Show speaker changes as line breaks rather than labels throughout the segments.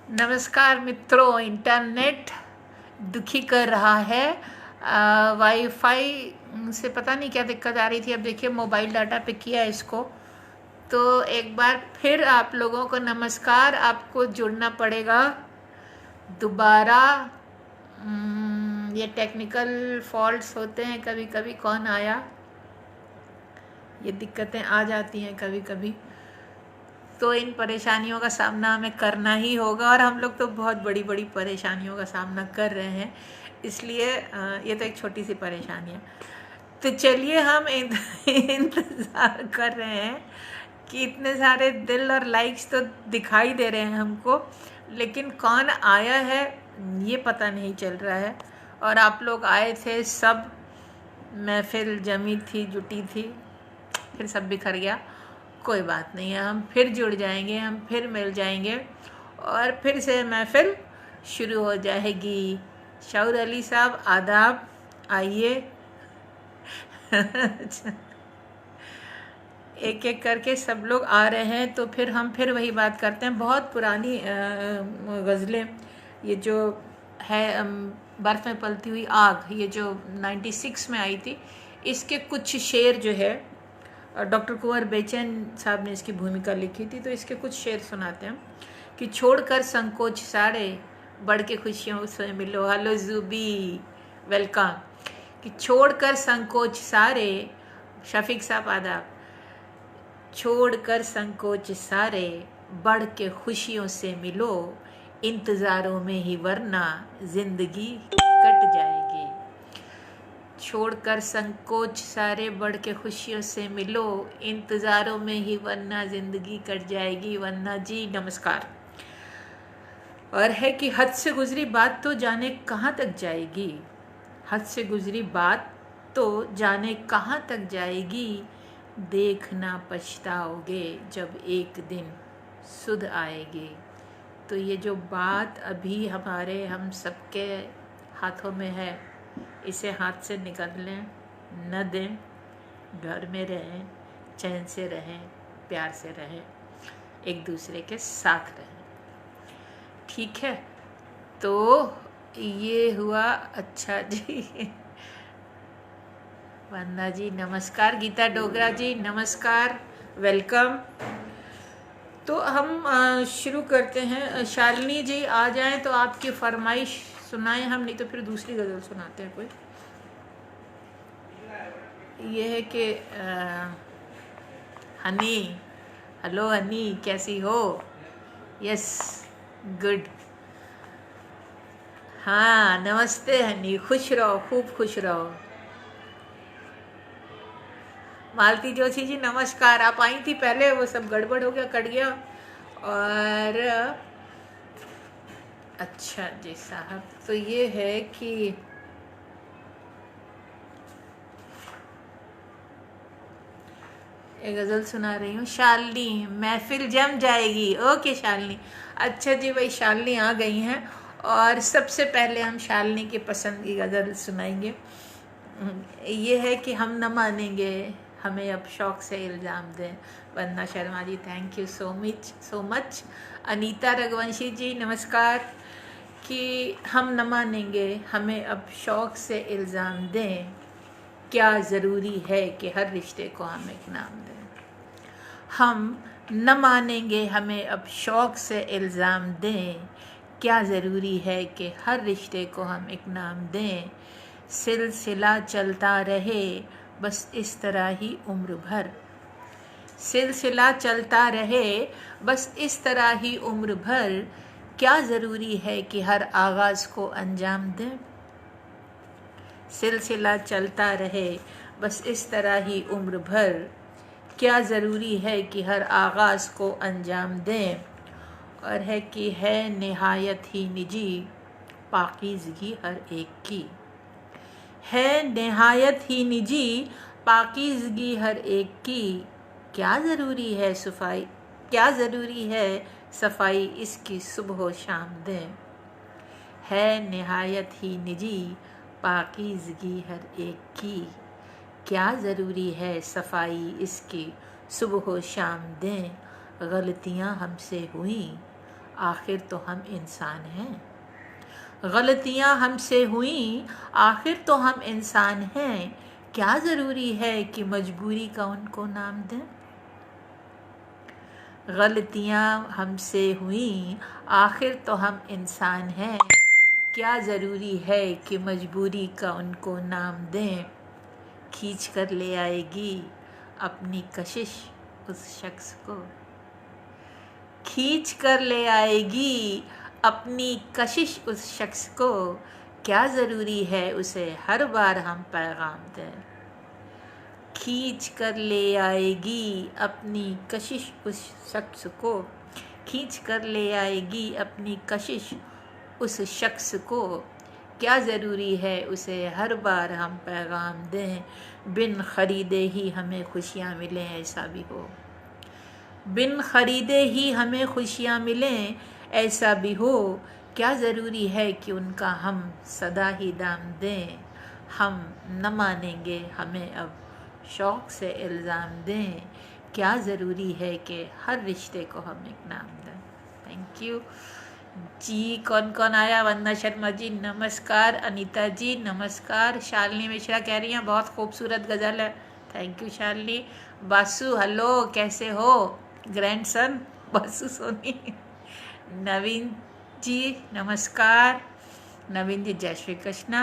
नमस्कार मित्रों, इंटरनेट दुखी कर रहा है। वाईफाई से पता नहीं क्या दिक्कत आ रही थी। अब देखिए मोबाइल डाटा पे किया इसको, तो एक बार फिर आप लोगों को नमस्कार। आपको जुड़ना पड़ेगा दोबारा। ये टेक्निकल फॉल्ट्स होते हैं कभी कभी। कौन आया? ये दिक्कतें आ जाती हैं कभी कभी, तो इन परेशानियों का सामना हमें करना ही होगा। और हम लोग तो बहुत बड़ी बड़ी परेशानियों का सामना कर रहे हैं, इसलिए ये तो एक छोटी सी परेशानी है। तो चलिए हम इंतज़ार कर रहे हैं कि इतने सारे दिल और लाइक्स तो दिखाई दे रहे हैं हमको, लेकिन कौन आया है ये पता नहीं चल रहा है। और आप लोग आए थे सब, महफिल जमी थी, जुटी थी, फिर सब बिखर गया। कोई बात नहीं है, हम फिर जुड़ जाएंगे, हम फिर मिल जाएंगे और फिर से महफिल शुरू हो जाएगी। शाउर अली साहब आदाब, आइए। एक एक करके सब लोग आ रहे हैं, तो फिर हम फिर वही बात करते हैं। बहुत पुरानी गज़लें, ये जो है बर्फ़ में पलती हुई आग, ये जो 96 में आई थी, इसके कुछ शेर जो है डॉक्टर कुंवर बेचैन साहब ने इसकी भूमिका लिखी थी, तो इसके कुछ शेर सुनाते हैं कि छोड़कर संकोच सारे, बढ़ के खुशियों से मिलो। Hello जूबी, welcome. कि छोड़कर संकोच सारे, शफीक साहब आदाब। छोड़कर संकोच सारे, बढ़ के खुशियों से मिलो, इंतज़ारों में ही वरना ज़िंदगी कट जाएगी। छोड़कर संकोच सारे, बढ़ के खुशियों से मिलो, इंतज़ारों में ही वरना ज़िंदगी कट जाएगी। वरना जी नमस्कार। और है कि हद से गुजरी बात तो जाने कहाँ तक जाएगी। हद से गुजरी बात तो जाने कहाँ तक जाएगी। देखना पछताओगे जब एक दिन सुध आएगी। तो ये जो बात अभी हमारे हम सबके हाथों में है, इसे हाथ से निकाल लें, न दें, घर में रहें, चैन से रहें, प्यार से रहें, एक दूसरे के साथ रहें। ठीक है, तो ये हुआ। अच्छा जी, वंदना जी नमस्कार, गीता डोगरा जी नमस्कार, वेलकम। तो हम शुरू करते हैं। शालिनी जी आ जाएं तो आपकी फरमाइश सुनाएं हम, नहीं तो फिर दूसरी गज़ल सुनाते हैं कोई। ये है कि हनी, हेलो हनी, कैसी हो? Yes, good. हाँ नमस्ते हनी, खुश रहो, खूब खुश रहो। मालती जोशी जी नमस्कार, आप आई थी पहले, वो सब गड़बड़ हो गया, कट गया। और अच्छा जी साहब, तो ये है कि एक गज़ल सुना रही हूँ। शालिनी, महफिल जम जाएगी। ओके शालिनी। अच्छा जी, भाई शालिनी आ गई हैं, और सबसे पहले हम शालिनी की पसंद की गज़ल सुनाएंगे। ये है कि हम न मानेंगे, हमें अब शौक से इल्ज़ाम दें। Vandana Sharma ji thank you so much. Anita Raghuvanshi ji नमस्कार। कि हम न मानेंगे, हमें अब शौक से इल्ज़ाम दें, क्या ज़रूरी है कि हर रिश्ते को हम एक नाम दें। हम न मानेंगे, हमें अब शौक से इल्ज़ाम दें, क्या ज़रूरी है कि हर रिश्ते को हम एक नाम दें। सिलसिला चलता रहे बस इस तरह ही उम्र भर। सिलसिला चलता रहे बस इस तरह ही उम्र भर, क्या ज़रूरी है कि हर आगाज़ को अंजाम दें। सिलसिला चलता रहे बस इस तरह ही उम्र भर, क्या ज़रूरी है कि हर आगाज़ को अंजाम दें। और है कि है निहायत ही निजी पाकीज़गी हर एक की। है निहायत ही निजी पाकीज़गी हर एक की, क्या ज़रूरी है सफाई, क्या ज़रूरी है सफाई इसकी सुबह शाम दें। है निहायत ही निजी पाकीज़गी हर एक की, क्या ज़रूरी है सफाई इसकी सुबह शाम दें। गलतियाँ हमसे हुई आखिर तो हम इंसान हैं। गलतियां हमसे हुई, आखिर तो हम इंसान हैं। क्या ज़रूरी है कि मजबूरी का उनको नाम दें। गलतियां हमसे हुई, आखिर तो हम इंसान हैं। क्या ज़रूरी है कि मजबूरी का उनको नाम दें। खींच कर ले आएगी अपनी कशिश उस शख्स को। खींच कर ले आएगी अपनी कशिश उस शख्स को। क्या ज़रूरी है उसे हर बार हम पैगाम दें। खींच कर ले आएगी अपनी कशिश उस शख्स को। खींच कर ले आएगी अपनी कशिश उस शख्स को। क्या ज़रूरी है उसे हर बार हम पैगाम दें। बिन ख़रीदे ही हमें खुशियाँ मिलें, ऐसा भी हो। बिन ख़रीदे ही हमें खुशियाँ मिलें, ऐसा भी हो। क्या ज़रूरी है कि उनका हम सदा ही दाम दें। हम न मानेंगे, हमें अब शौक़ से इल्ज़ाम दें। क्या ज़रूरी है कि हर रिश्ते को हम एक नाम दें। थैंक यू जी। कौन कौन आया? वंदना शर्मा जी नमस्कार। अनीता जी नमस्कार। शालिनी मिश्रा कह रही हैं बहुत खूबसूरत गज़ल है। Thank you Shalini. Basu hello, कैसे हो ग्रैंडसन बासु सोनी। नवीन जी नमस्कार। नवीन जी जय श्री कृष्णा।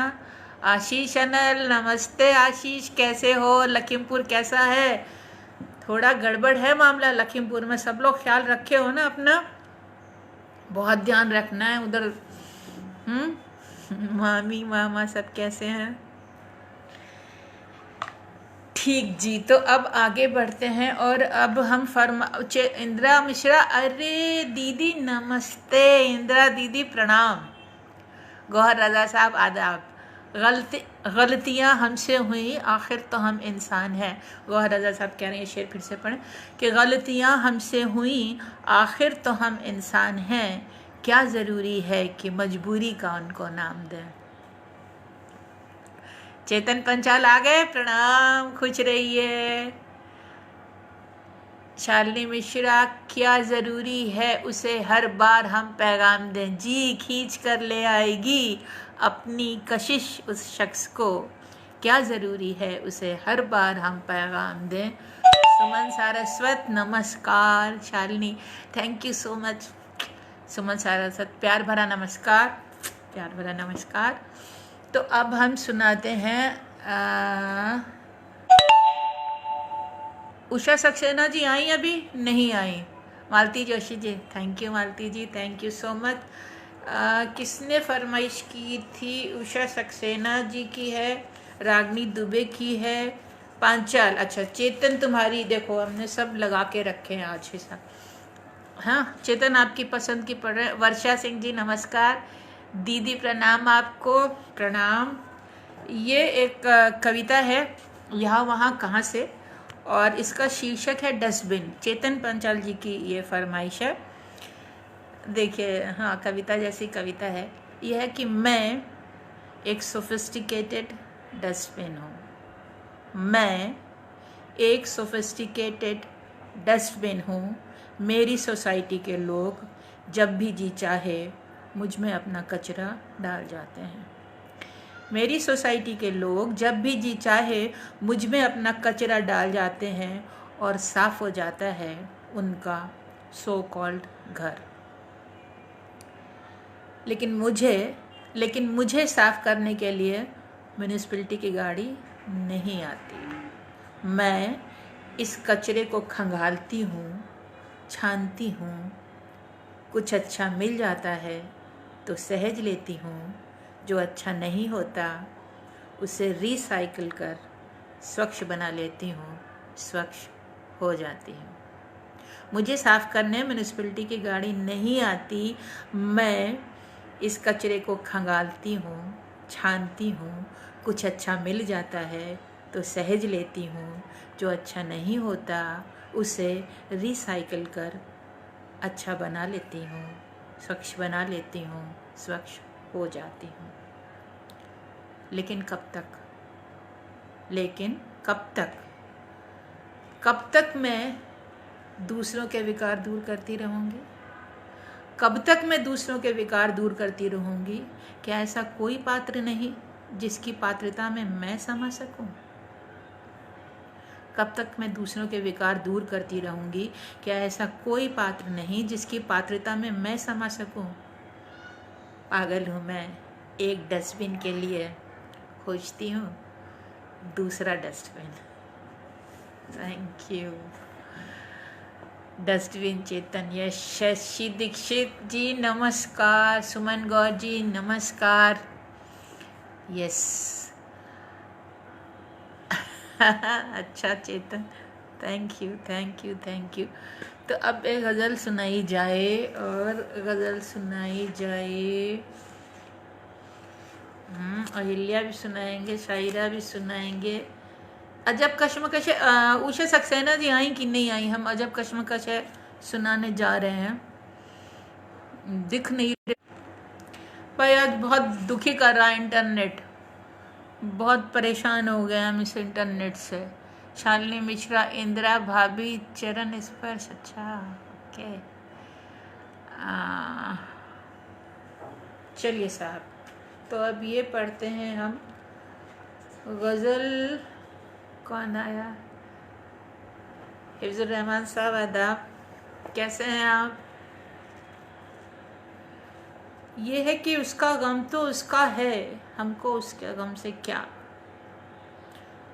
आशीष अनल नमस्ते। आशीष कैसे हो? लखीमपुर कैसा है? थोड़ा गड़बड़ है मामला लखीमपुर में, सब लोग ख्याल रखे हो ना अपना, बहुत ध्यान रखना है उधर। मामी मामा सब कैसे हैं? ठीक जी। तो अब आगे बढ़ते हैं और अब हम इंदिरा मिश्रा, अरे दीदी नमस्ते। इंदिरा दीदी प्रणाम। गौहर रजा साहब आदाब। गलतियाँ हमसे हुई, आखिर तो हम इंसान हैं। गौहर रजा साहब कह रहे हैं, शेर फिर से पढ़ें कि गलतियाँ हमसे हुई, आखिर तो हम इंसान हैं। क्या ज़रूरी है कि मजबूरी का उनको नाम दें। चेतन पंचाल आ गए, प्रणाम, खुश रहिए। शालिनी मिश्रा, क्या ज़रूरी है उसे हर बार हम पैगाम दें। जी, खींच कर ले आएगी अपनी कशिश उस शख्स को। क्या ज़रूरी है उसे हर बार हम पैगाम दें। सुमन सारस्वत नमस्कार। Shalini thank you so much. Suman Saraswat प्यार भरा नमस्कार, प्यार भरा नमस्कार। तो अब हम सुनाते हैं उषा सक्सेना जी आई अभी नहीं आई। Malti Joshi ji thank you. Malti ji thank you so much. किसने फरमाइश की थी? उषा सक्सेना जी की है, रागनी दुबे की है, पांचाल। अच्छा चेतन तुम्हारी, देखो हमने सब लगा के रखे हैं आज ही सब। हाँ चेतन आपकी पसंद की पढ़ रहे। वर्षा सिंह जी नमस्कार। दीदी प्रणाम आपको। प्रणाम। ये एक कविता है, यहाँ वहाँ कहाँ से, और इसका शीर्षक है डस्टबिन। चेतन पंचाल जी की ये फरमाइश है। देखिए हाँ कविता जैसी कविता है। यह है कि मैं एक सोफिस्टिकेटेड डस्टबिन हूँ। मैं एक सोफिस्टिकेटेड डस्टबिन हूँ। मेरी सोसाइटी के लोग जब भी जी चाहे मुझ में अपना कचरा डाल जाते हैं। मेरी सोसाइटी के लोग जब भी जी चाहे मुझ में अपना कचरा डाल जाते हैं और साफ़ हो जाता है उनका सो कॉल्ड घर। लेकिन मुझे साफ़ करने के लिए म्यूनिसिपैलिटी की गाड़ी नहीं आती। मैं इस कचरे को खंगालती हूँ, छानती हूँ, कुछ अच्छा मिल जाता है तो सहज लेती हूँ, जो अच्छा नहीं होता उसे रिसाइकिल कर स्वच्छ बना लेती हूँ, स्वच्छ हो जाती हूँ। मुझे साफ़ करने म्यूनिसिपैलिटी की गाड़ी नहीं आती। मैं इस कचरे को खंगालती हूँ, छानती हूँ, कुछ अच्छा मिल जाता है तो सहज लेती हूँ, जो अच्छा नहीं होता उसे रिसाइकिल कर अच्छा बना लेती हूँ, स्वच्छ बना लेती हूँ, स्वच्छ हो जाती हूँ। लेकिन कब तक? लेकिन कब तक? कब तक मैं दूसरों के विकार दूर करती रहूँगी? कब तक मैं दूसरों के विकार दूर करती रहूंगी? क्या ऐसा कोई पात्र नहीं जिसकी पात्रता में मैं समा सकूं? कब तक मैं दूसरों के विकार दूर करती रहूंगी? क्या ऐसा कोई पात्र नहीं जिसकी पात्रता में मैं समा सकूं? पागल हूं मैं, एक डस्टबिन के लिए खोजती हूँ दूसरा dustbin. Thank you dustbin Chetan. Yash Shashi Dikshit ji नमस्कार, सुमन गौर जी नमस्कार। यस अच्छा Chetan, thank you thank you thank you. तो अब एक गज़ल सुनाई जाए, और गज़ल सुनाई जाए। अहिल्या भी सुनाएंगे, शायरा भी सुनाएंगे। अजब कश्मकश है। उषा सक्सेना जी आई कि नहीं आई? हम अजब कश्मकश है सुनाने जा रहे हैं। दिख नहीं रहे पर आज बहुत दुखी कर रहा है इंटरनेट, बहुत परेशान हो गए हम इस इंटरनेट से। शालिनी मिश्रा, इंदिरा भाभी, चरण स्पर्श। अच्छा ओके, चलिए साहब, तो अब ये पढ़ते हैं हम गज़ल। कौन आया? हिफ्जुर रहमान साहब, आदाब, कैसे हैं आप? ये है कि उसका गम तो उसका है, हमको उसके गम से क्या।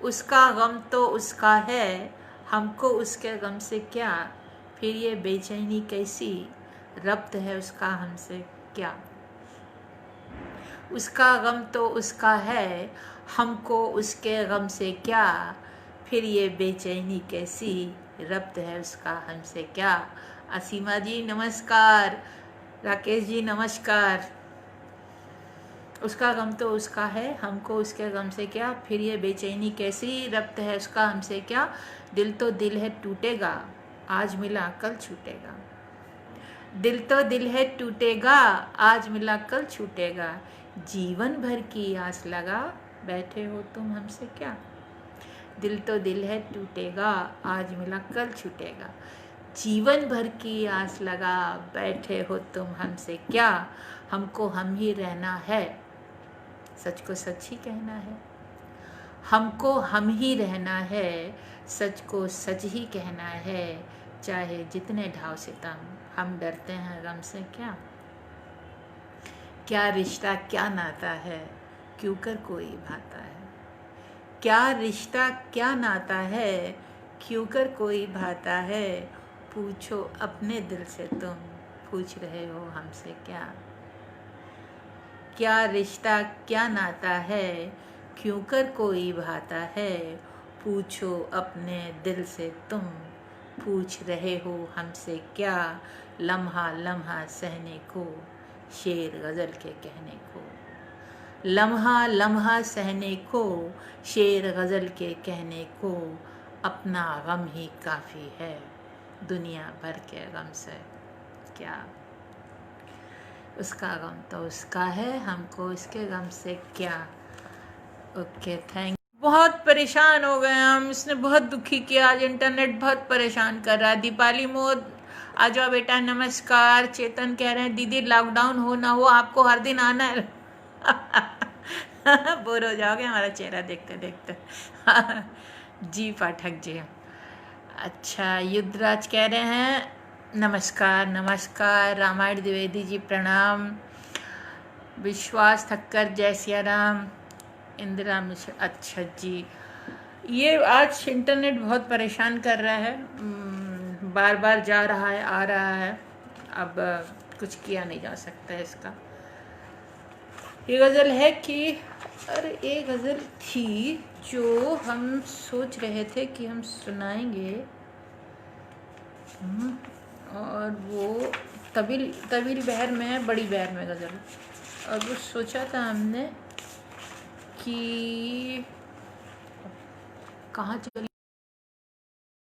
उसका गम तो उसका है, हमको उसके गम से क्या। फिर ये बेचैनी कैसी, रब्त है उसका हमसे क्या। उसका गम तो उसका है, हमको उसके गम से क्या। फिर ये बेचैनी कैसी, रब्त है उसका हमसे क्या। असीमा जी नमस्कार, राकेश जी नमस्कार। उसका गम तो उसका है, हमको उसके गम से क्या। फिर ये बेचैनी कैसी, रब्त है उसका हमसे क्या। दिल तो दिल है टूटेगा, आज मिला कल छूटेगा। दिल तो दिल है टूटेगा, आज मिला कल छूटेगा। जीवन भर की आस लगा, बैठे हो तुम हमसे क्या। दिल तो दिल है टूटेगा, आज मिला कल छूटेगा। जीवन भर की आस लगा, बैठे हो तुम हमसे क्या। हमको हम ही रहना है, सच को सच ही कहना है। हमको हम ही रहना है, सच को सच ही कहना है। चाहे जितने ढाव सितम, हम डरते हैं गम से क्या। क्या रिश्ता क्या नाता है, क्यों कर कोई भाता है। क्या रिश्ता क्या नाता है, क्यों कर कोई भाता है। पूछो अपने दिल से तुम, पूछ रहे हो हमसे क्या। क्या रिश्ता क्या नाता है, क्यों कर कोई भाता है। पूछो अपने दिल से तुम, पूछ रहे हो हमसे क्या। लम्हा लम्हा सहने को, शेर गज़ल के कहने को। लम्हा लम्हा सहने को, शेर गज़ल के कहने को। अपना गम ही काफ़ी है, दुनिया भर के गम से क्या। उसका गम तो उसका है, हमको इसके गम से क्या। Okay thank. बहुत परेशान हो गए हम, इसने बहुत दुखी किया आज, इंटरनेट बहुत परेशान कर रहा है। दीपाली मोद, आ जाओ बेटा नमस्कार। चेतन कह रहे हैं दीदी लॉकडाउन हो ना हो आपको हर दिन आना है। बोर हो जाओगे हमारा चेहरा देखते देखते। जी पाठक जी। अच्छा युद्धराज कह रहे हैं नमस्कार नमस्कार। रामायण द्विवेदी जी प्रणाम। विश्वास ठक्कर जय सिया राम। इंदिरा मिश्र, अच्छा जी। ये आज इंटरनेट बहुत परेशान कर रहा है, बार बार जा रहा है आ रहा है, अब कुछ किया नहीं जा सकता है इसका। ये गज़ल है कि, अरे एक गज़ल थी जो हम सोच रहे थे कि हम सुनाएंगे, और वो तवील बहर में है, बड़ी बहर में गज़ल। और वो सोचा था हमने कि कहाँ चली,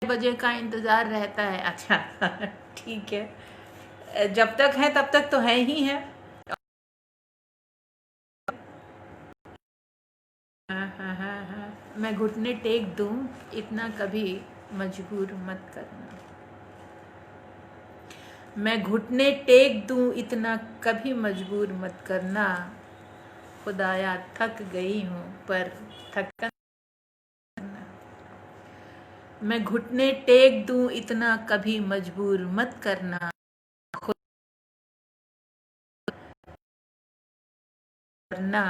बजे का इंतज़ार रहता है। अच्छा ठीक है, जब तक है तब तक तो है ही है। हाँ, मैं घुटने टेक दूं, इतना कभी मजबूर मत करना। मैं घुटने टेक दूं इतना कभी मजबूर मत करना, खुदाया थक गई हूँ पर थकन। मैं घुटने टेक दूं इतना कभी मजबूर मत करना, करना।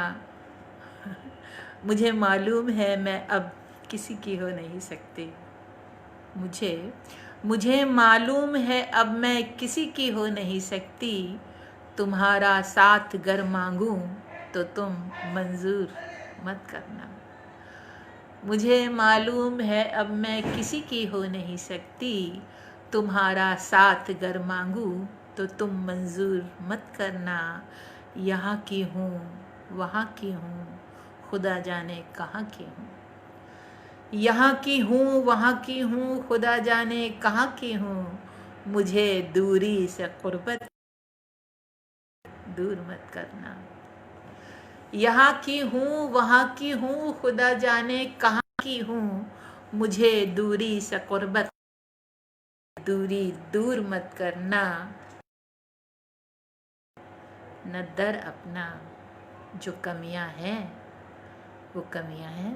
मुझे मालूम है मैं अब किसी की हो नहीं सकती, मुझे मालूम है अब मैं किसी की हो नहीं सकती, तुम्हारा साथ गर मांगूं तो तुम मंजूर मत करना। मुझे मालूम है अब मैं किसी की हो नहीं सकती, तुम्हारा साथ गर मांगूं तो तुम मंजूर मत करना। यहाँ की हूँ वहाँ की हूँ, खुदा जाने कहाँ की हूँ। यहाँ की हूँ वहाँ की हूँ, खुदा जाने कहाँ की हूँ। मुझे दूरी से कुर्बत दूर मत करना। यहाँ की हूँ वहाँ की हूँ, खुदा जाने कहाँ की हूँ। मुझे दूरी से कुर्बत दूरी दूर मत करना। न दर अपना जो कमियां हैं वो कमियां हैं,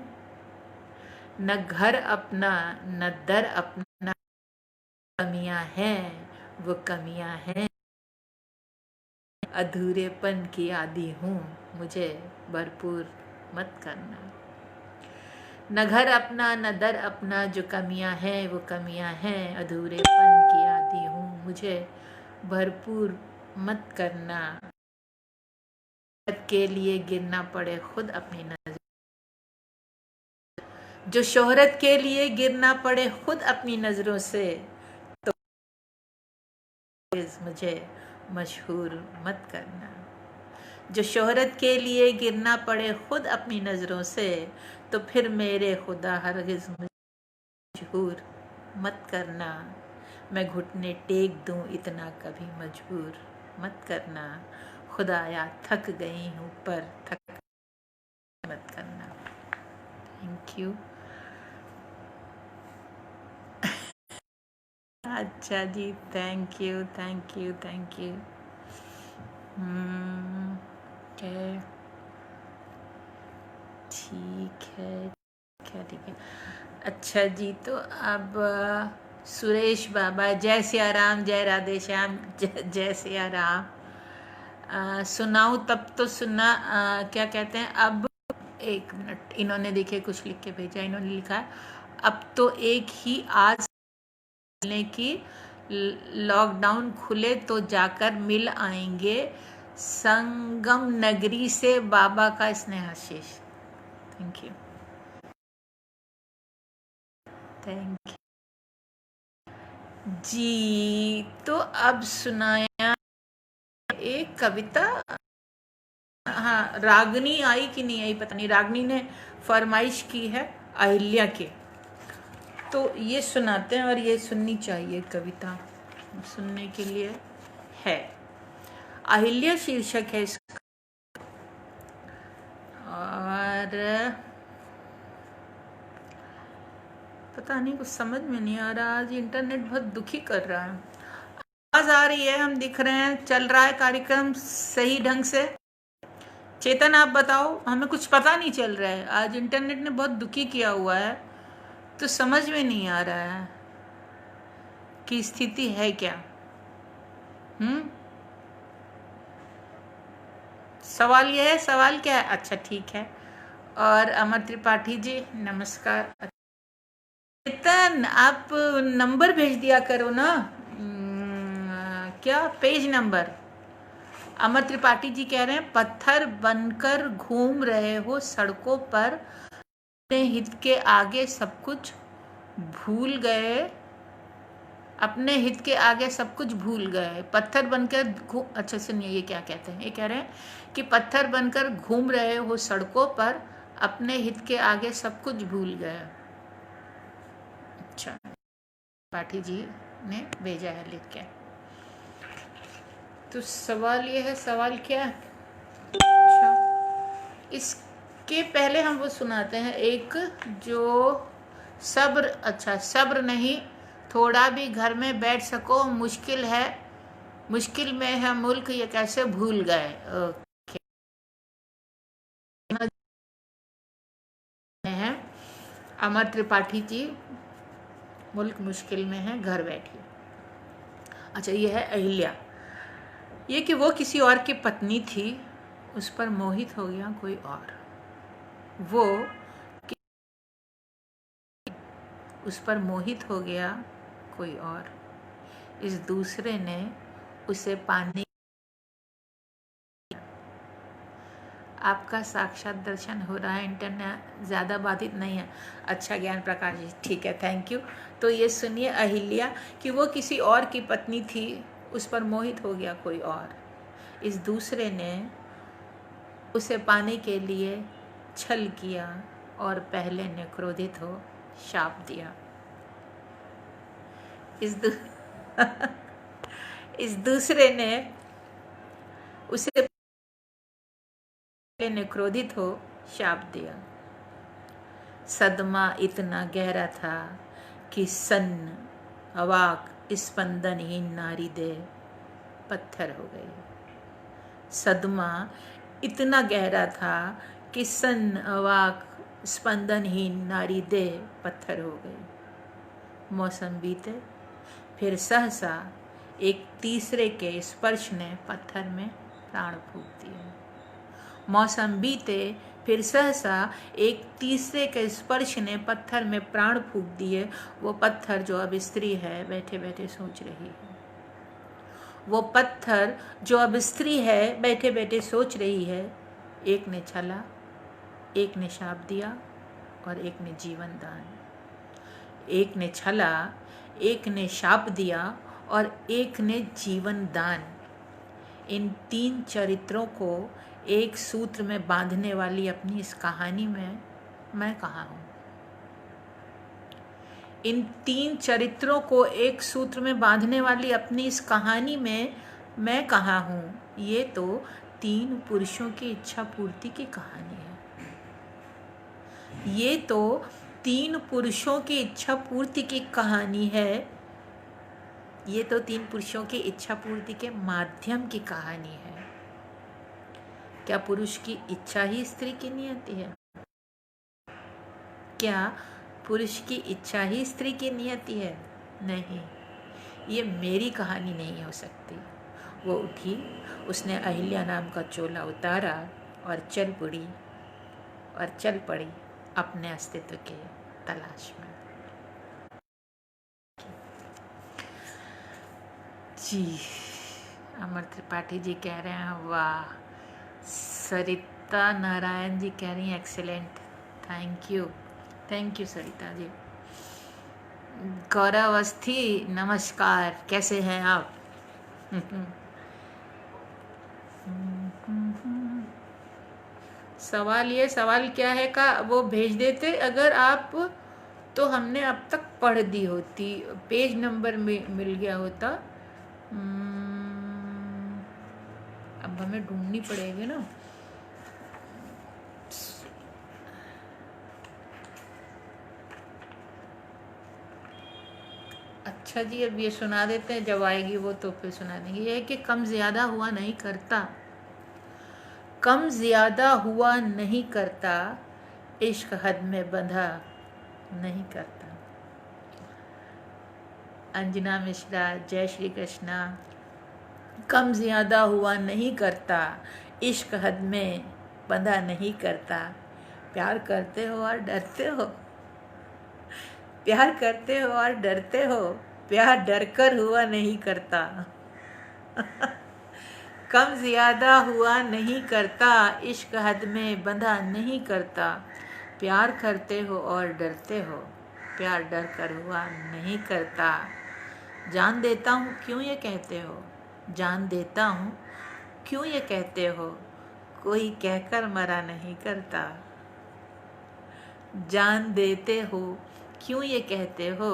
न घर अपना न दर अपना कमियां हैं वो कमियां हैं। अधूरेपन की आदी हूँ, मुझे भरपूर मत करना। न घर अपना न दर अपना जो कमियां हैं वो कमियां हैं। अधूरेपन की आदी हूँ, मुझे भरपूर मत करना। के लिए गिरना पड़े खुद अपनी नजर, जो शोहरत के लिए गिरना पड़े खुद अपनी नजरों से, तो मुझे मशहूर मत करना। जो शोहरत के लिए गिरना पड़े खुद अपनी नजरों से, तो फिर मेरे खुदा हरगिज मशहूर मत करना। मैं घुटने टेक दूं इतना कभी मजबूर मत करना। खुदाया थक गई हूँ पर थक मत करना। Thank you. अच्छा जी, thank you thank you thank you. Okay, ठीक है ठीक है। अच्छा जी, तो अब सुरेश बाबा, जय सिया राम, जय राधे श्याम, जय सिया राम। सुनाऊं तब तो सुना, क्या कहते हैं अब। एक मिनट, इन्होंने देखिए कुछ लिख के भेजा। इन्होंने लिखा है अब तो एक ही आज मिलने की, लॉकडाउन खुले तो जाकर मिल आएंगे, संगम नगरी से बाबा का स्नेहाशीष। थैंक यू थैंक यू जी। तो अब सुनाया एक कविता। हाँ, रागनी आई कि नहीं आई पता नहीं। रागनी ने फरमाइश की है अहिल्या की, तो ये सुनाते हैं। और ये सुननी चाहिए कविता, सुनने के लिए है। अहिल्या शीर्षक है इसका। और पता नहीं, कुछ समझ में नहीं आ रहा। आज इंटरनेट बहुत दुखी कर रहा है। आवाज आ रही है, हम दिख रहे हैं, चल रहा है कार्यक्रम सही ढंग से। चेतन आप बताओ, हमें कुछ पता नहीं चल रहा है। आज इंटरनेट ने बहुत दुखी किया हुआ है, तो समझ में नहीं आ रहा है कि स्थिति है क्या। सवाल ये है, सवाल क्या है? अच्छा ठीक है। और अमर त्रिपाठी जी नमस्कार। चेतन आप नंबर भेज दिया करो ना, क्या पेज नंबर। अमर त्रिपाठी जी कह रहे हैं पत्थर बनकर घूम रहे हो सड़कों पर, अपने हित के आगे सब कुछ भूल गए, अपने हित के आगे सब कुछ भूल गए। पत्थर बनकर अच्छा सुनिए ये क्या कहते हैं। ये कह रहे हैं कि पत्थर बनकर घूम रहे हो सड़कों पर, अपने हित के आगे सब कुछ भूल गए। अच्छा, पाठी जी ने भेजा है लिख के। तो सवाल ये है, सवाल क्या है? अच्छा, इसके पहले हम वो सुनाते हैं एक, जो सब्र, अच्छा सब्र नहीं, थोड़ा भी घर में बैठ सको मुश्किल है, मुश्किल में है मुल्क ये कैसे भूल गए। हैं अमर त्रिपाठी जी, मुल्क मुश्किल में है, घर बैठिए। अच्छा, ये है अहिल्या। ये कि वो किसी और की पत्नी थी, उस पर मोहित हो गया कोई और। वो उस पर मोहित हो गया कोई और, इस दूसरे ने उसे पाने। आपका साक्षात दर्शन हो रहा है, इंटरनेट ज़्यादा बाधित नहीं है। अच्छा ज्ञान प्रकाश जी, ठीक है, थैंक यू। तो ये सुनिए अहिल्या कि वो किसी और की पत्नी थी, उस पर मोहित हो गया कोई और, इस दूसरे ने उसे पाने के लिए छल किया और पहले ने क्रोधित हो शाप दिया। इस दूसरे ने उसे ने क्रोधित हो शाप दिया। सदमा इतना गहरा था कि सन्न अवाक स्पंदनहीन नारी दे पत्थर हो गई। सदमा इतना गहरा था कि सन्न अवाक स्पंदनहीन नारी दे पत्थर हो गई। मौसम बीते, फिर सहसा एक तीसरे के स्पर्श ने पत्थर में प्राण फूंक दिए। मौसम बीते, फिर सहसा एक तीसरे के स्पर्श ने पत्थर में प्राण फूंक दिए। वो पत्थर जो अब स्त्री है, बैठे बैठे सोच रही है। वो पत्थर जो अब स्त्री है, बैठे बैठे सोच रही है। एक ने छला, एक ने शाप दिया और एक ने जीवन दान। एक ने छला, एक ने शाप दिया और एक ने जीवन दान। इन तीन चरित्रों को एक सूत्र में बांधने वाली अपनी इस कहानी में मैं कहाँ हूँ? इन तीन चरित्रों को एक सूत्र में बांधने वाली अपनी इस कहानी में मैं कहाँ हूँ? ये तो तीन पुरुषों की इच्छा पूर्ति की कहानी है। ये तो तीन पुरुषों की इच्छा पूर्ति की कहानी है। ये तो तीन पुरुषों की इच्छा पूर्ति के माध्यम की कहानी है। क्या पुरुष की इच्छा ही स्त्री की नियति है? क्या पुरुष की इच्छा ही स्त्री की नियति है? नहीं, ये मेरी कहानी नहीं हो सकती। वो उठी, उसने अहिल्या नाम का चोला उतारा और चल पड़ी अपने अस्तित्व के तलाश में। जी, अमर त्रिपाठी जी कह रहे हैं वाह। सरिता नारायण जी कह रही हैं excellent, thank you Sarita ji. गौरव अवस्थी नमस्कार, कैसे हैं आप? सवाल क्या है का वो भेज देते अगर आप, तो हमने अब तक पढ़ दी होती, पेज नंबर में मिल गया होता। अब हमें ढूंढनी पड़ेगी ना। अच्छा जी, अब ये सुना देते हैं, जब आएगी वो तो फिर सुना देंगे। ये है कि कम ज़्यादा हुआ नहीं करता, कम ज़्यादा हुआ नहीं करता, इश्क हद में बंधा नहीं करता। अंजना मिश्रा, जय श्री कृष्णा। कम ज़्यादा हुआ नहीं करता, इश्क हद में बंधा नहीं करता। प्यार करते हो और डरते हो, प्यार करते हो और डरते हो, प्यार डर कर हुआ नहीं करता। कम ज़्यादा हुआ नहीं करता, इश्क हद में बंधा नहीं करता। प्यार करते हो और डरते हो, प्यार डर कर हुआ नहीं करता। जान देता हूँ क्यों ये कहते हो, जान देता हूँ क्यों ये कहते हो, कोई कहकर मरा नहीं करता। जान देते हो क्यों ये कहते हो,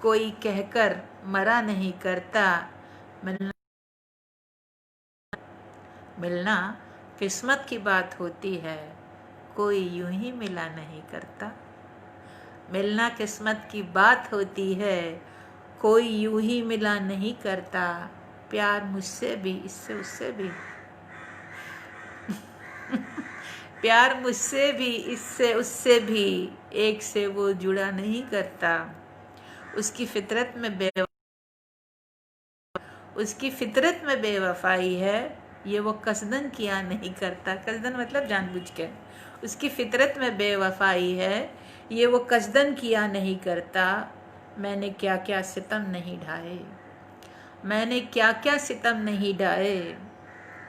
कोई कहकर मरा नहीं करता। मिलना किस्मत की बात होती है, कोई यूं ही मिला नहीं करता। मिलना किस्मत की बात होती है, कोई यूं ही मिला नहीं करता। प्यार मुझसे भी, इससे उससे भी प्यार मुझसे भी, इससे उससे भी, एक से वो जुड़ा नहीं करता। उसकी फितरत में बेवफाई है, ये वो कसदन किया नहीं करता। कसदन मतलब जानबूझ के। उसकी फितरत में बेवफाई है, ये वो कसदन किया नहीं करता। मैंने क्या क्या सितम नहीं ढाए, मैंने क्या क्या सितम नहीं ढाए,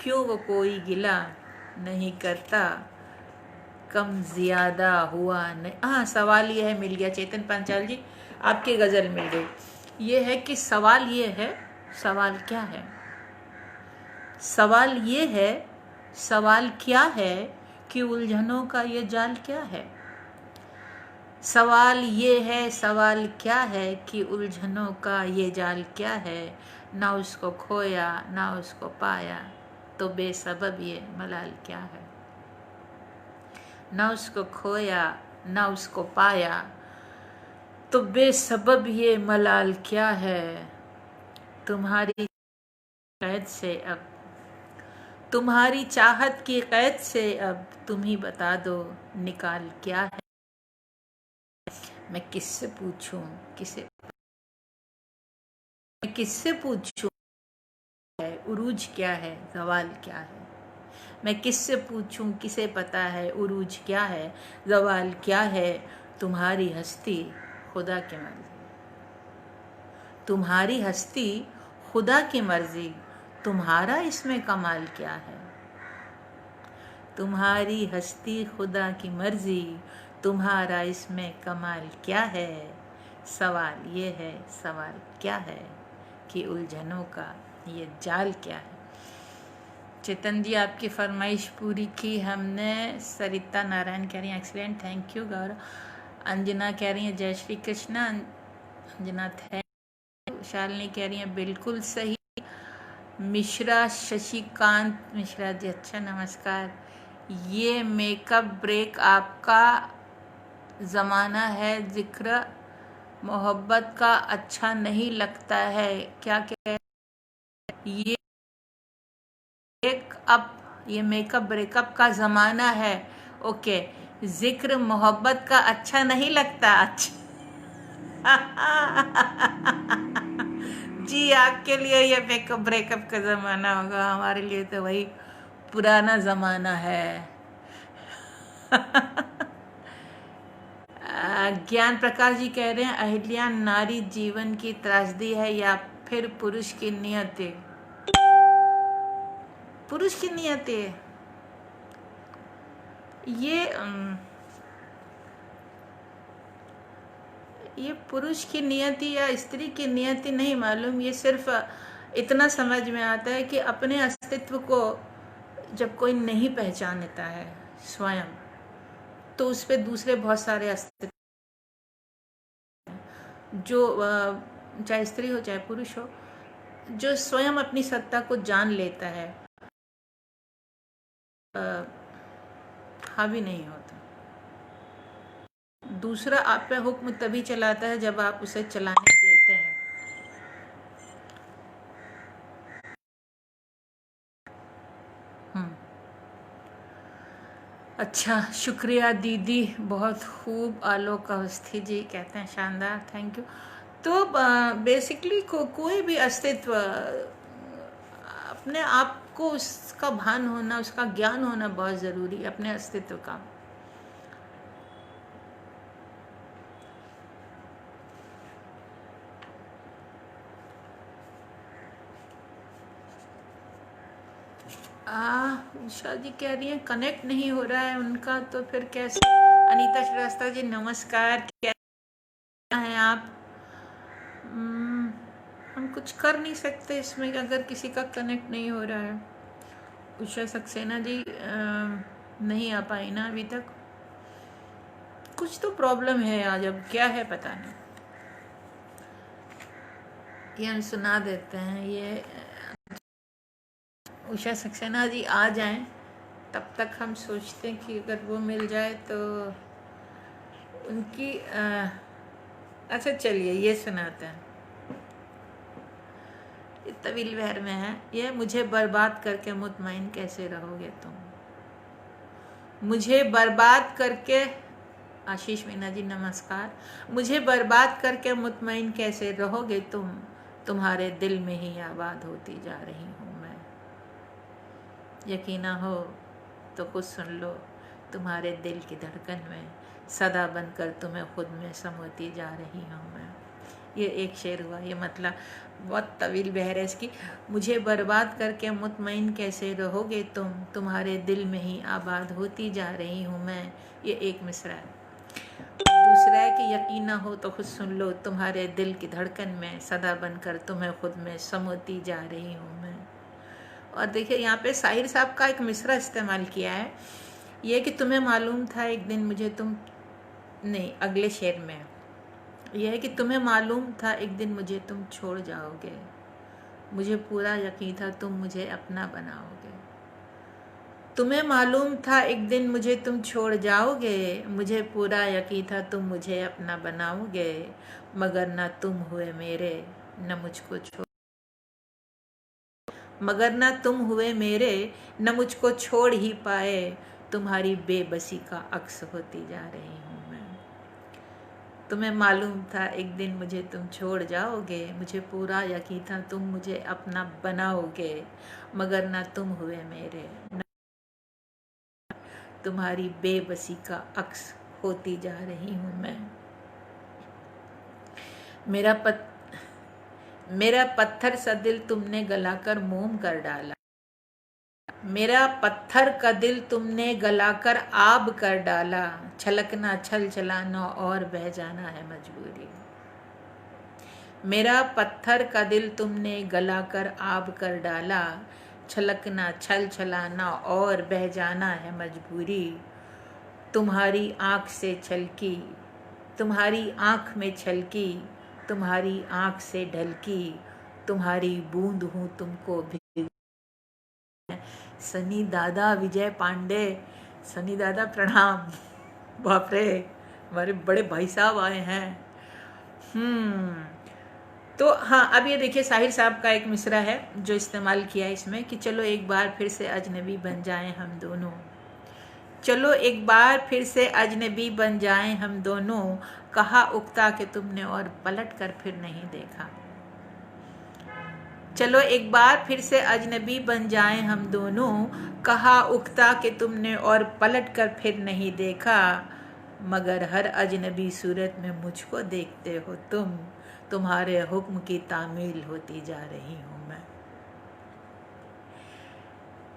क्यों वो कोई गिला नहीं करता। कम ज़्यादा हुआ नहीं। हाँ, सवाल ये है, मिल गया चेतन पांचाल जी, आपकी गज़ल मिल गई। ये है कि सवाल ये है, सवाल क्या है? सवाल ये है, सवाल क्या है कि उलझनों का ये जाल क्या है? सवाल ये है, सवाल क्या है कि उलझनों का ये जाल क्या है? ना उसको खोया ना उसको पाया, तो बेसबब ये मलाल क्या है? ना उसको खोया ना उसको पाया, तो बेसबब ये मलाल क्या है? तुम्हारी कैद से अब, तुम्हारी चाहत की कैद से अब, तुम ही बता दो निकाल क्या है? मैं किससे पूछूं, मैं किससे पूछूं है उरूज क्या है, ज़वाल क्या है? मैं किससे पूछूं, किसे पता है उरूज क्या है, ज़वाल क्या है? तुम्हारी हस्ती खुदा की मर्जी, तुम्हारी हस्ती खुदा की मर्जी, तुम्हारा इसमें कमाल क्या है? तुम्हारी हस्ती खुदा की मर्जी, तुम्हारा इसमें कमाल क्या है? सवाल ये है, सवाल क्या है कि उलझनों का ये जाल क्या है? चेतन जी, आपकी फरमाइश पूरी की हमने। सरिता नारायण कह रही हैं एक्सीलेंट, थैंक यू गौरव। अंजना कह रही हैं जय श्री कृष्ण, अंजना थैंक। शालिनी कह रही हैं बिल्कुल सही। मिश्रा शशिकांत मिश्रा जी, अच्छा नमस्कार। ये मेकअप ब्रेक आपका ज़माना है, जिक्र मोहब्बत का अच्छा नहीं लगता है, क्या कह ये ये मेकअप ब्रेकअप का ज़माना है। ओके, जिक्र मोहब्बत का अच्छा नहीं लगता, अच्छा जी, आपके लिए ये मेकअप ब्रेकअप का ज़माना होगा, हमारे लिए तो वही पुराना ज़माना है। ज्ञान प्रकाश जी कह रहे हैं अहिल्या नारी जीवन की त्रासदी है या फिर पुरुष की नियत है? पुरुष की नियत है ये पुरुष की नियति या स्त्री की नियति नहीं मालूम। ये सिर्फ इतना समझ में आता है कि अपने अस्तित्व को जब कोई नहीं पहचानता है स्वयं, तो उस पर दूसरे बहुत सारे अस्तित्व जो चाहे स्त्री हो चाहे पुरुष हो, जो स्वयं अपनी सत्ता को जान लेता है, हावी नहीं होता। दूसरा आप पे हुक्म तभी चलाता है जब आप उसे चलाने देते हैं। अच्छा, शुक्रिया दीदी, बहुत खूब। आलोक अवस्थी जी कहते हैं शानदार, थैंक यू। तो बेसिकली कोई भी अस्तित्व, अपने आप को उसका भान होना, उसका ज्ञान होना बहुत ज़रूरी है अपने अस्तित्व का। उषा जी कह रही हैं कनेक्ट नहीं हो रहा है उनका, तो फिर कैसे? अनीता श्रीवास्तव जी नमस्कार, क्या हैं आप? हम कुछ कर नहीं सकते इसमें अगर किसी का कनेक्ट नहीं हो रहा है। उषा सक्सेना जी नहीं आ पाई ना अभी तक, कुछ तो प्रॉब्लम है आज, अब क्या है पता नहीं। ये हम सुना देते हैं। ये उषा सक्सेना जी आ जाएं, तब तक हम सोचते हैं कि अगर वो मिल जाए तो उनकी अच्छा चलिए ये सुनाते हैं। तवील बहर में है ये, मुझे बर्बाद करके मुतमईन कैसे रहोगे तुम, मुझे बर्बाद करके, आशीष मीना जी नमस्कार, मुझे बर्बाद करके मुतमईन कैसे रहोगे तुम, तुम्हारे दिल में ही आबाद होती जा रही हूँ मैं। यकीन हो तो खुद सुन लो, तुम्हारे दिल की धड़कन में सदा बनकर तुम्हें खुद में समोती जा रही हूँ मैं। ये एक शेर हुआ, ये मतलब बहुत तवील बहर है इसकी। मुझे बर्बाद करके मुतमईन कैसे रहोगे तुम, तुम्हारे दिल में ही आबाद होती जा रही हूँ मैं। ये एक मिसरा है। दूसरा है कि यकीन ना हो तो खुद सुन लो, तुम्हारे दिल की धड़कन में सदा बनकर तुम्हें खुद में समोती जा रही हूँ मैं। और देखिए यहाँ पे साहिर साहब का एक मिसरा इस्तेमाल किया है, ये कि तुम्हें मालूम था एक दिन मुझे तुम, नहीं अगले शेर में यह है कि तुम्हें मालूम था एक दिन मुझे तुम छोड़ जाओगे, मुझे पूरा यकीन था तुम मुझे अपना बनाओगे। तुम्हें मालूम था एक दिन मुझे तुम छोड़ जाओगे, मुझे पूरा यकीन था तुम मुझे अपना बनाओगे, मगर ना तुम हुए मेरे न मुझको छोड़, मगर ना तुम हुए मेरे न मुझको छोड़ ही पाए, तुम्हारी बेबसी का अक्स होती जा रही हूँ मैं। तुम्हें मालूम था एक दिन मुझे तुम छोड़ जाओगे, मुझे पूरा यकीन था तुम मुझे अपना बनाओगे, मगर ना तुम हुए मेरे, तुम्हारी बेबसी का अक्स होती जा रही हूँ मैं। मेरा पत्थर सा दिल तुमने गलाकर मोम कर डाला, मेरा पत्थर का दिल तुमने गलाकर आब कर डाला, छलकना छल चलाना और बह जाना है मजबूरी। मेरा पत्थर का दिल तुमने गलाकर आब कर डाला, छलकना छल चलाना और बह जाना है मजबूरी। तुम्हारी आँख से छलकी, तुम्हारी आँख में छलकी, तुम्हारी आँख से ढलकी, तुम्हारी बूंद हूँ तुमको भी। सनी दादा विजय पांडे, सनी दादा प्रणाम। बाप रे, हमारे बड़े भाई साहब आए हैं। तो हाँ, अब ये देखिए साहिर साहब का एक मिसरा है जो इस्तेमाल किया है इसमें कि चलो एक बार फिर से अजनबी बन जाएं हम दोनों, चलो एक बार फिर से अजनबी बन जाएं हम दोनों, कहा उकता के तुमने और पलट कर फिर नहीं देखा। चलो एक बार फिर से अजनबी बन जाएं हम दोनों, कहा उकता के तुमने और पलट कर फिर नहीं देखा, मगर हर अजनबी सूरत में मुझको देखते हो तुम, तुम्हारे हुक्म की तामील होती जा रही हूँ मैं।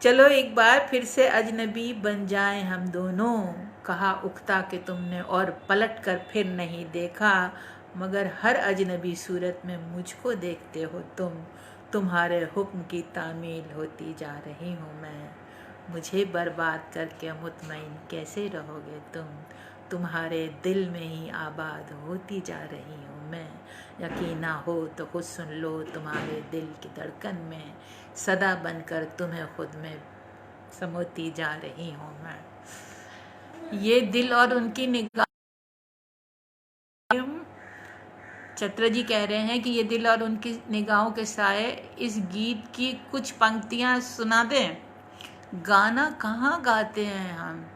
चलो एक बार फिर से अजनबी बन जाएं हम दोनों, कहा उकता के तुमने और पलट कर फिर नहीं देखा, मगर हर अजनबी सूरत में मुझको देखते हो तुम, तुम्हारे हुक्म की तामील होती जा रही हूँ मैं। मुझे बर्बाद करके मुतमईन कैसे रहोगे तुम, तुम्हारे दिल में ही आबाद होती जा रही हूँ मैं। यकीन ना हो तो खुद सुन लो, तुम्हारे दिल की धड़कन में सदा बनकर तुम्हें खुद में समोती जा रही हूँ मैं। ये दिल और उनकी निगाह, चत्र जी कह रहे हैं कि ये दिल और उनकी निगाहों के साए इस गीत की कुछ पंक्तियां सुना दें। गाना कहाँ गाते हैं हम,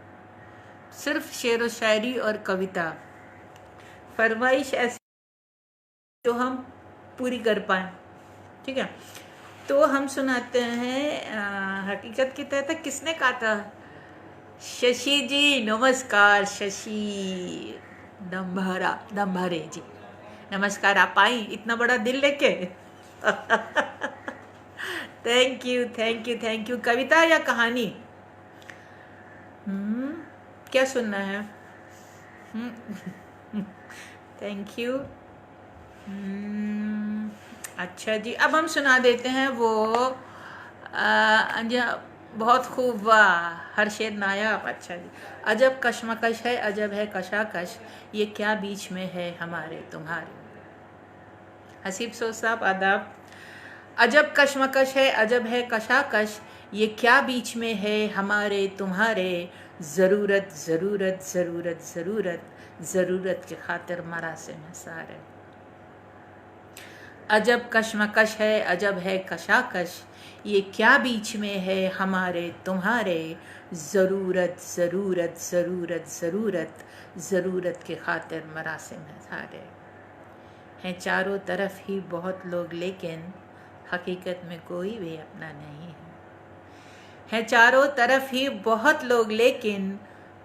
सिर्फ शेर व शायरी और कविता। फरमाइश ऐसी जो हम पूरी कर पाए, ठीक है। तो हम सुनाते हैं हकीकत की तहत। किसने कहा था? शशि जी नमस्कार, शशि दम्भरे जी नमस्कार। आप आई इतना बड़ा दिल लेके। Thank you thank you thank you. कविता या कहानी? क्या सुनना है? Thank you. अच्छा जी, अब हम सुना देते हैं वो बहुत खूब, वाह हर शेर नायाब। अच्छा जी। अजब कशमकश है, अजब है कशाकश, ये क्या बीच में है हमारे तुम्हारे। हसीब सोच साहब आदाब। अजब कशमकश है, अजब है कशाकश, ये क्या बीच में है हमारे तुम्हारे, ज़रूरत ज़रूरत ज़रूरत ज़रूरत ज़रूरत के खातिर मरासिम है सारे। अजब कशमकश है, अजब है कशाकश, ये क्या बीच में है हमारे तुम्हारे, ज़रूरत ज़रूरत ज़रूरत ज़रूरत, ज़रूरत के खातिर मरासिम है सारे। हैं चारों तरफ ही बहुत लोग लेकिन हकीकत में कोई भी अपना नहीं है। हैं चारों तरफ ही बहुत लोग लेकिन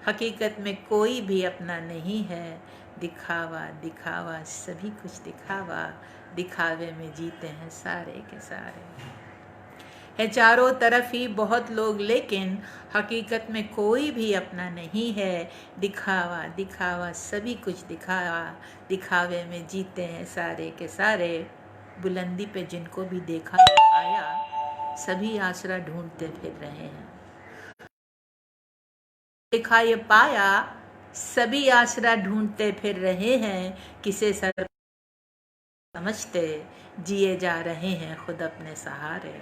हकीकत में कोई भी अपना नहीं है। दिखावा दिखावा सभी कुछ दिखावा, दिखावे में जीते हैं सारे के सारे। है चारों तरफ ही बहुत लोग लेकिन हकीकत में कोई भी अपना नहीं है। दिखावा दिखावा सभी कुछ दिखावा, दिखावे में जीते हैं सारे के सारे। बुलंदी पे जिनको भी देखा या पाया, सभी आसरा ढूंढते फिर रहे हैं। देखा ये पाया, सभी आसरा ढूंढते फिर रहे हैं। किसे सर समझते जिए जा रहे हैं खुद अपने सहारे।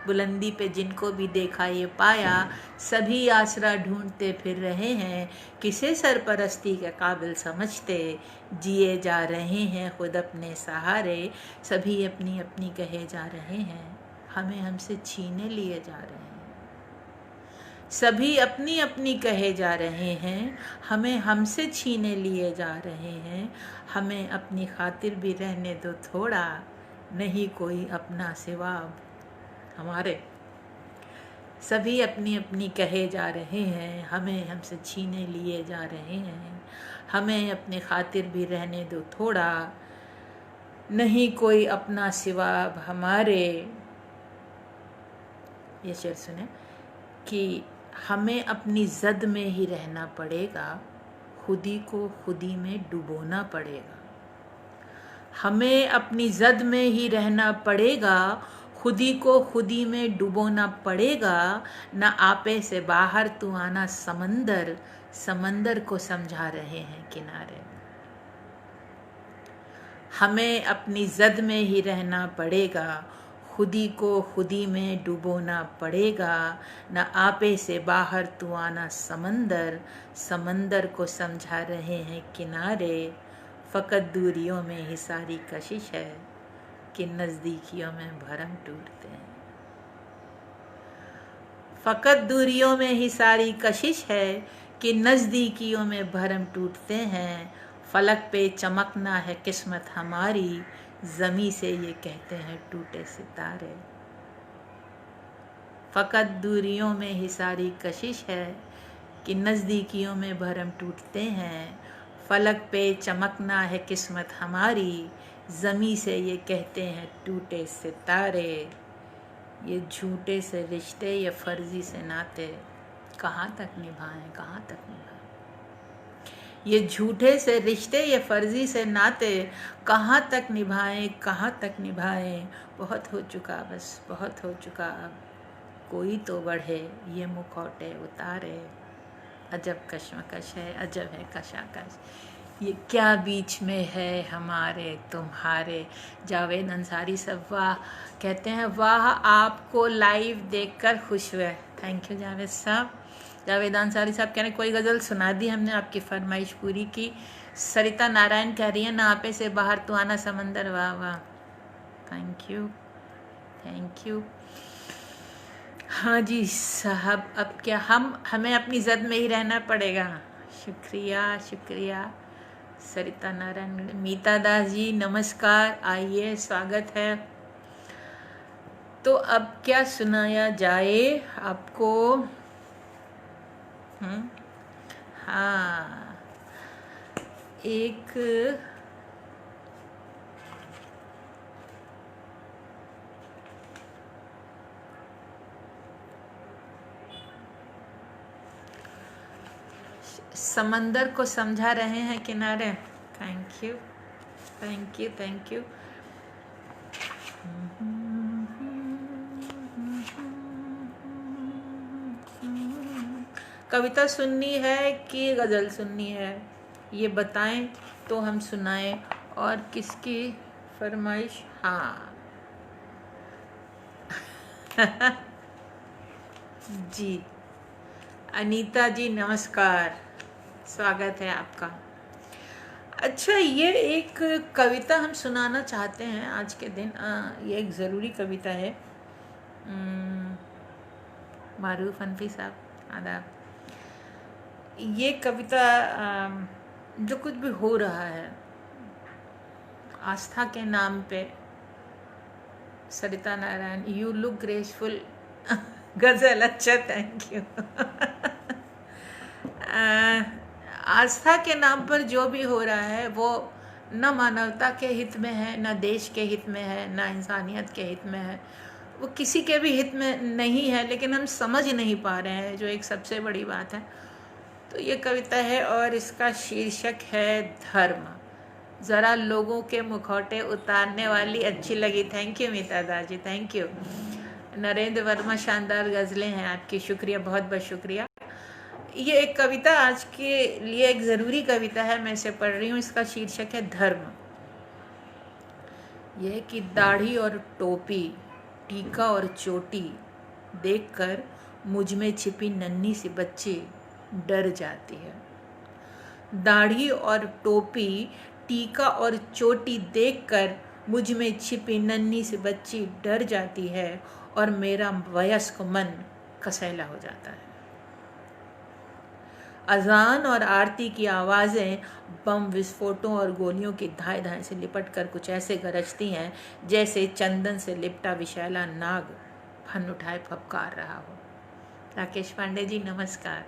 बुलंदी पे जिनको भी देखा ये पाया, सभी आसरा ढूंढते फिर रहे हैं। किसे सरपरस्ती के काबिल समझते जिए जा रहे हैं खुद अपने सहारे। सभी अपनी अपनी कहे जा रहे हैं, हमें हमसे छीने लिए जा रहे हैं। सभी अपनी अपनी कहे जा रहे हैं, हमें हमसे छीने लिए जा रहे हैं। हमें अपनी खातिर भी रहने दो थोड़ा, नहीं कोई अपना सिवा हमारे। सभी अपनी अपनी कहे जा रहे हैं, हमें हमसे छीने लिए जा रहे हैं। हमें अपनी खातिर भी रहने दो थोड़ा, नहीं कोई अपना सिवा हमारे। ये शेर सुने कि हमें अपनी ज़द में ही रहना पड़ेगा, खुदी को खुदी में डुबोना पड़ेगा। हमें अपनी ज़द में ही रहना पड़ेगा, खुदी को खुदी में डुबोना पड़ेगा। न आपे से बाहर तू आना समंदर, समंदर को समझा रहे हैं किनारे। हमें अपनी ज़द में ही रहना पड़ेगा, खुदी को खुदी में डुबोना पड़ेगा। न आपे से बाहर तू आना समंदर, समंदर को समझा रहे हैं किनारे। फ़कत दूरियों में ही सारी कशिश है कि नज़दीकियों में भरम टूटते हैं। फ़कत दूरियों में ही सारी कशिश है कि नज़दीकियों में भरम टूटते हैं। फलक पे चमकना है किस्मत हमारी, ज़मी से ये कहते हैं टूटे सितारे। फ़कत दूरियों में ही सारी कशिश है कि नज़दीकियों में भरम टूटते हैं। फलक पे चमकना है किस्मत हमारी, ज़मी से ये कहते हैं टूटे सितारे। ये झूठे से रिश्ते, ये फ़र्ज़ी से नाते, कहाँ तक निभाएं कहाँ तक निभाएं। ये झूठे से रिश्ते, ये फ़र्ज़ी से नाते, कहाँ तक निभाएं कहाँ तक निभाएं। बहुत हो चुका बस बहुत हो चुका, अब कोई तो बढ़े ये मुखौटे उतारे। अजब कशमकश है, अजब है कशाकश, ये क्या बीच में है हमारे तुम्हारे। जावेद अंसारी साहब वाह, कहते हैं वाह आपको लाइव देखकर खुश हुए। थैंक यू जावेद साहब। जावेद अंसारी साहब कह रहे हैं कोई गज़ल सुना दी, हमने आपकी फरमाइश पूरी की। सरिता नारायण कह रही है ना आपे से बाहर तू आना समंदर, वाह वाह, थैंक यू थैंक यू। हाँ जी साहब, अब क्या हमें अपनी ज़द में ही रहना पड़ेगा। शुक्रिया शुक्रिया सरिता नारायण। मीता दास जी नमस्कार, आइए स्वागत है। तो अब क्या सुनाया जाए आपको? हाँ, एक समंदर को समझा रहे हैं किनारे। Thank you thank you thank you. कविता सुननी है कि गज़ल सुननी है, ये बताएं तो हम सुनाएं। और किसकी फरमाइश? हाँ जी अनीता जी नमस्कार, स्वागत है आपका। अच्छा, ये एक कविता हम सुनाना चाहते हैं आज के दिन। ये एक ज़रूरी कविता है। मारूफ अनफी साहब आदाब। ये कविता जो कुछ भी हो रहा है आस्था के नाम पे, सरिता नारायण, यू लुक ग्रेसफुल। गज़ल, अच्छा, थैंक यू। आस्था के नाम पर जो भी हो रहा है वो न मानवता के हित में है, न देश के हित में है, न इंसानियत के हित में है, वो किसी के भी हित में नहीं है, लेकिन हम समझ नहीं पा रहे हैं, जो एक सबसे बड़ी बात है। तो ये कविता है और इसका शीर्षक है धर्म। ज़रा लोगों के मुखौटे उतारने वाली अच्छी लगी। Thank you Meeta Daji, thank you. Narendra Verma, शानदार गज़लें हैं आपकी, शुक्रिया, बहुत बहुत शुक्रिया। ये एक कविता आज के लिए एक ज़रूरी कविता है, मैं इसे पढ़ रही हूँ। इसका शीर्षक है धर्म। यह कि दाढ़ी और टोपी, टीका और चोटी देखकर मुझ में छिपी नन्ही सी बच्ची डर जाती है। दाढ़ी और टोपी, टीका और चोटी देखकर मुझ में छिपी नन्ही सी बच्ची डर जाती है और मेरा वयस्क मन कसैला हो जाता है। अजान और आरती की आवाज़ें बम विस्फोटों और गोलियों की धाए धाए से लिपट कर कुछ ऐसे गरजती हैं जैसे चंदन से लिपटा विशैला नाग फन उठाए फपकार रहा हो। राकेश पांडे जी, नमस्कार।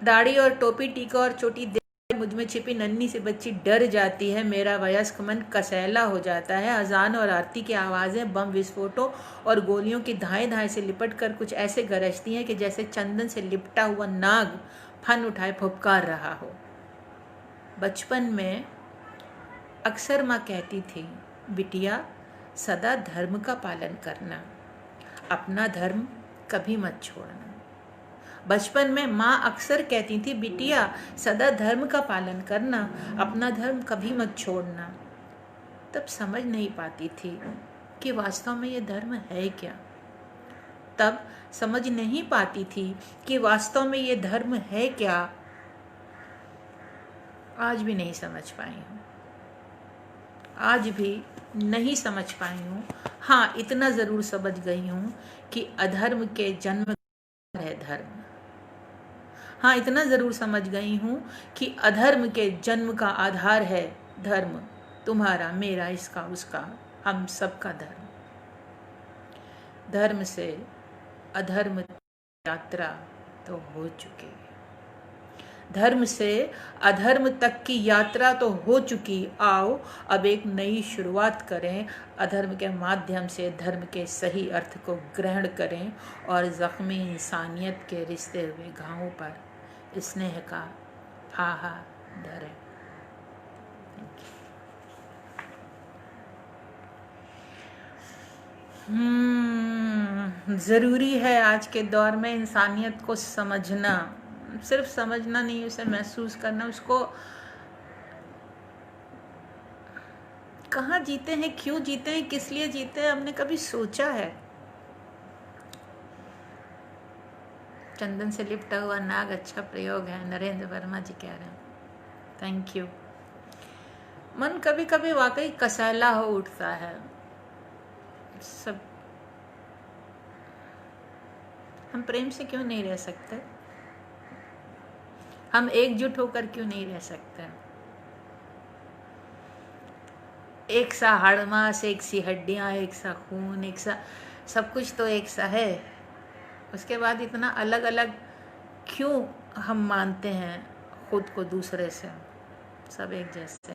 दाढ़ी और टोपी, टीका और चोटी देख मुझ में छिपी नन्ही सी बच्ची डर जाती है, मेरा वयस्क मन कसैला हो जाता है। अजान और आरती की आवाज़ें बम विस्फोटों और गोलियों की धाए धाए से लिपट कर कुछ ऐसे गरजती हैं कि जैसे चंदन से लिपटा हुआ नाग फन उठाए फुफकार रहा हो। बचपन में अक्सर माँ कहती थी, बिटिया सदा धर्म का पालन करना, अपना धर्म कभी मत छोड़ना। बचपन में माँ अक्सर कहती थी, बिटिया सदा धर्म का पालन करना, अपना धर्म कभी मत छोड़ना। तब समझ नहीं पाती थी कि वास्तव में ये धर्म है क्या। तब समझ नहीं पाती थी कि वास्तव में ये धर्म है क्या। आज भी नहीं समझ पाई हूँ, आज भी नहीं समझ पाई हूँ। हाँ, इतना ज़रूर समझ गई हूँ कि अधर्म के जन्म है धर्म। हाँ, इतना ज़रूर समझ गई हूँ कि अधर्म के जन्म का आधार है धर्म। तुम्हारा, मेरा, इसका, उसका, हम सबका धर्म। धर्म से अधर्म यात्रा तो हो चुकी है, धर्म से अधर्म तक की यात्रा तो हो चुकी। आओ अब एक नई शुरुआत करें, अधर्म के माध्यम से धर्म के सही अर्थ को ग्रहण करें और ज़ख्मी इंसानियत के रिश्ते हुए घावों पर स्नेह का फाहा धरें। ज़रूरी है आज के दौर में इंसानियत को समझना, सिर्फ समझना नहीं, उसे महसूस करना। उसको कहाँ जीते हैं, क्यों जीते हैं, किस लिए जीते हैं, हमने कभी सोचा है? चंदन से लिपटा हुआ नाग अच्छा प्रयोग है, नरेंद्र वर्मा जी कह रहे हैं, थैंक यू। मन कभी कभी वाकई कसैला हो उठता है। सब हम प्रेम से क्यों नहीं रह सकते? हम एकजुट होकर क्यों नहीं रह सकते? एक सा हाड़ मास, एक सी हड्डियाँ, एक सा खून, एक सा सब कुछ तो एक सा है। उसके बाद इतना अलग अलग क्यों हम मानते हैं खुद को दूसरे से? सब एक जैसे।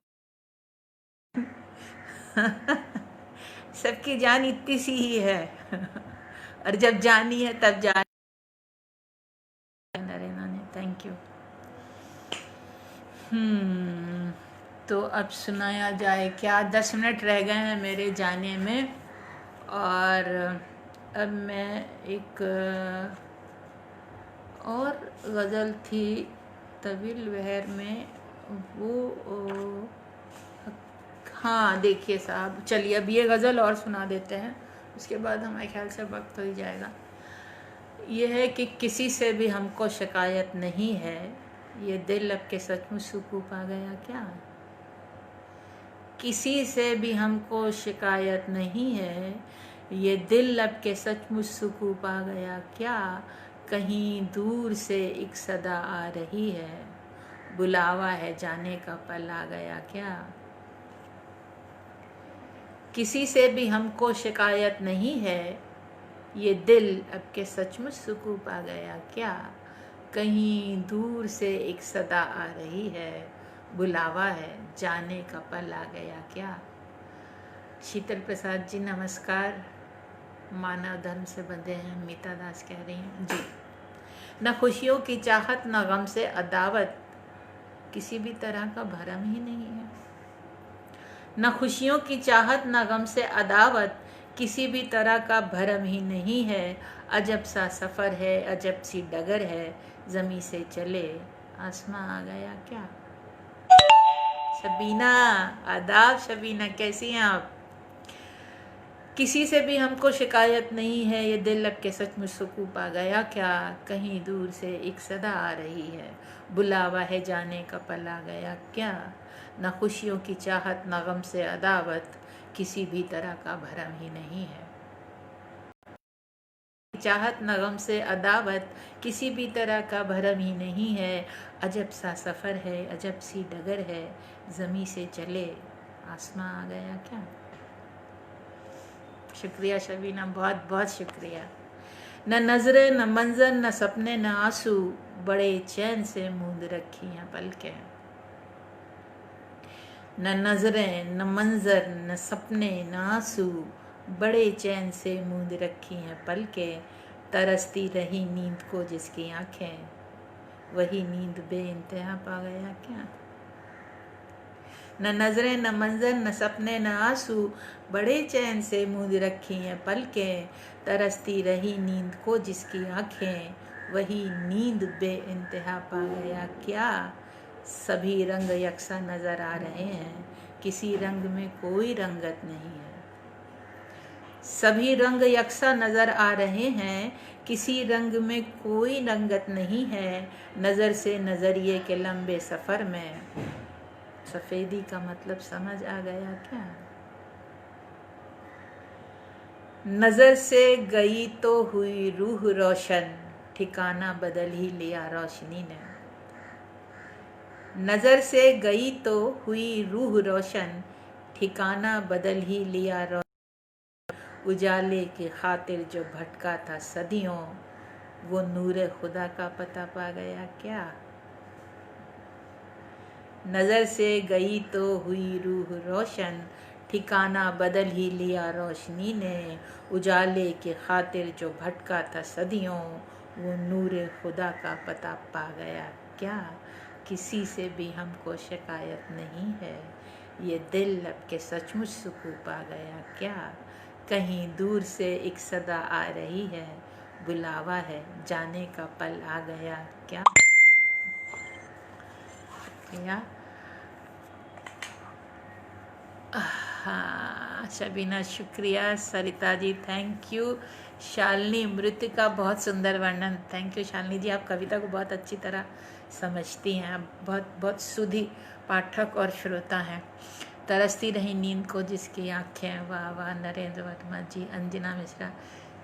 सबकी जान इतनी सी ही है और जब जानी है तब जान। नरेना ने, थैंक यू। तो अब सुनाया जाए क्या? 10 मिनट रह गए हैं मेरे जाने में और अब मैं एक और गज़ल थी तविल बहर में, वो हाँ देखिए साहब, चलिए अब ये गज़ल और सुना देते हैं, उसके बाद हमारे ख्याल से वक्त हो ही जाएगा। ये है कि किसी से भी हमको शिकायत नहीं है, ये दिल अब के सचमुच सुकून पा गया क्या? किसी से भी हमको शिकायत नहीं है, ये दिल अब के सचमुच सुकून पा गया क्या? कहीं दूर से एक सदा आ रही है, बुलावा है जाने का पल आ गया क्या? किसी से भी हमको शिकायत नहीं है, ये दिल अब के सचमुच सुकून पा गया क्या? कहीं दूर से एक सदा आ रही है, बुलावा है जाने का पल आ गया क्या? शीतल प्रसाद जी नमस्कार। मानव धर्म से बंधे हैं, मीता दास कह रही हैं जी। न खुशियों की चाहत न गम से अदावत, किसी भी तरह का भरम ही नहीं है। न खुशियों की चाहत न गम से अदावत, किसी भी तरह का भरम ही नहीं है। अजब सा सफ़र है, अजब सी डगर है, ज़मी से चले आसमां आ गया क्या? शबीना आदाब। शबीना कैसी हैं आप? किसी से भी हमको शिकायत नहीं है, ये दिल अब के सचमुच सुकून पा गया क्या? कहीं दूर से एक सदा आ रही है, बुलावा है जाने का पल आ गया क्या? न खुशियों की चाहत न गम से अदावत, किसी भी तरह का भरम ही नहीं है। चाहत न गम से अदावत, किसी भी तरह का भरम ही नहीं है। अजब सा सफ़र है, अजब सी डगर है, ज़मी से चले आसमां आ गया क्या? शुक्रिया शबीना, बहुत बहुत शुक्रिया। न नज़रें न मंजर न सपने न आंसू, बड़े चैन से मूंद रखी हैं पलकें। न नज़रें न मंजर न सपने न आंसू, बड़े चैन से मूंद रखी हैं पलकें। तरसती रही नींद को जिसकी आंखें, वही नींद बेइंतहा पा गया क्या? न नज़रें न मंजर न सपने न आंसू, बड़े चैन से मूंद रखी हैं पलकें। तरसती रही नींद को जिसकी आंखें, वही नींद बेइंतहा पा गया क्या? सभी रंग यकसा नज़र आ रहे हैं, किसी रंग में कोई रंगत नहीं है। सभी रंग यकसा नज़र आ रहे हैं, किसी रंग में कोई रंगत नहीं है। नज़र से नज़रिए के लंबे सफ़र में, सफ़ेदी का मतलब समझ आ गया क्या? नज़र से गई तो हुई रूह रोशन, ठिकाना बदल ही लिया रोशनी ने। नज़र से गई तो हुई रूह रोशन, ठिकाना बदल ही लिया रोशन। उजाले की खातिर जो भटका था सदियों, वो नूर खुदा का पता पा गया क्या? नज़र से गई तो हुई रूह रोशन, ठिकाना बदल ही लिया रोशनी ने। उजाले की खातिर जो भटका था सदियों, वो नूर खुदा का पता पा गया क्या? किसी से भी हमको शिकायत नहीं है, ये दिल अब के सचमुच सुकून पा गया क्या? कहीं दूर से एक सदा आ रही है, बुलावा है जाने का पल आ गया क्या? या हाँ शबीना शुक्रिया। Sarita ji thank you. शालिनी मृतिका बहुत सुंदर वर्णन। थैंक यू शालिनी जी, आप कविता को बहुत अच्छी तरह समझती हैं, आप बहुत बहुत सुधी पाठक और श्रोता हैं। तरसती रही नींद को जिसकी आँखें, वाह वाह। नरेंद्र वर्मा जी, अंजना मिश्रा,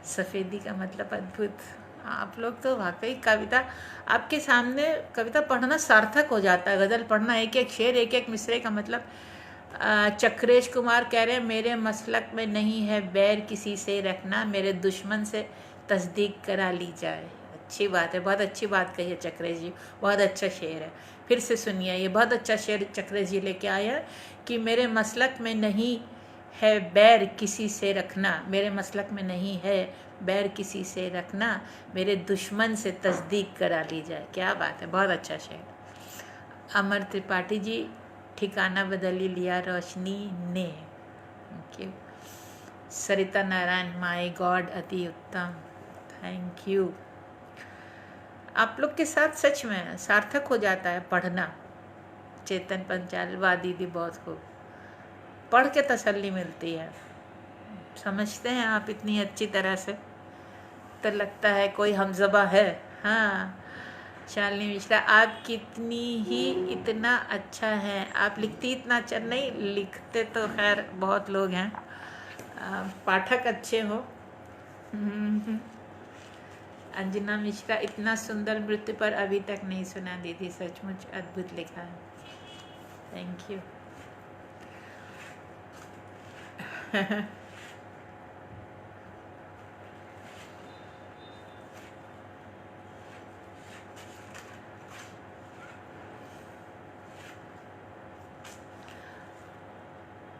सफ़ेदी का मतलब अद्भुत। आप लोग तो वाकई कविता, आपके सामने कविता पढ़ना सार्थक हो जाता है। गज़ल पढ़ना, एक एक शेर एक एक मिसरे का मतलब। चक्रेश कुमार कह रहे हैं मेरे मसलक में नहीं है बैर किसी से रखना, मेरे दुश्मन से तस्दीक करा ली जाए। अच्छी बात है, बहुत अच्छी बात कही है चक्रेश जी, बहुत अच्छा शेर है। फिर से सुनिए, ये बहुत अच्छा शेर चक्रेश जी लेके आया कि मेरे मसलक में नहीं है बैर किसी से रखना, मेरे मसलक में नहीं है बैर किसी से रखना, मेरे दुश्मन से तस्दीक करा ली जाए। क्या बात है, बहुत अच्छा शेर। अमर त्रिपाठी जी, ठिकाना बदल ही लिया रोशनी ने। Thank you. Sarita Narayan, my God अति उत्तम, थैंक यू। आप लोग के साथ सच में सार्थक हो जाता है पढ़ना। चेतन पंचाल, वाह दीदी बहुत खूब, पढ़ के तसल्ली मिलती है। समझते हैं आप इतनी अच्छी तरह से, तो लगता है कोई हमज़बा है। हाँ, शालिनी मिश्रा, आप कितनी ही इतना अच्छा है। आप लिखती इतना अच्छा नहीं, लिखते तो खैर बहुत लोग हैं, पाठक अच्छे हो। अंजना मिश्रा, इतना सुंदर नृत्य पर अभी तक नहीं सुना दीदी, सचमुच अद्भुत लिखा है। Thank you.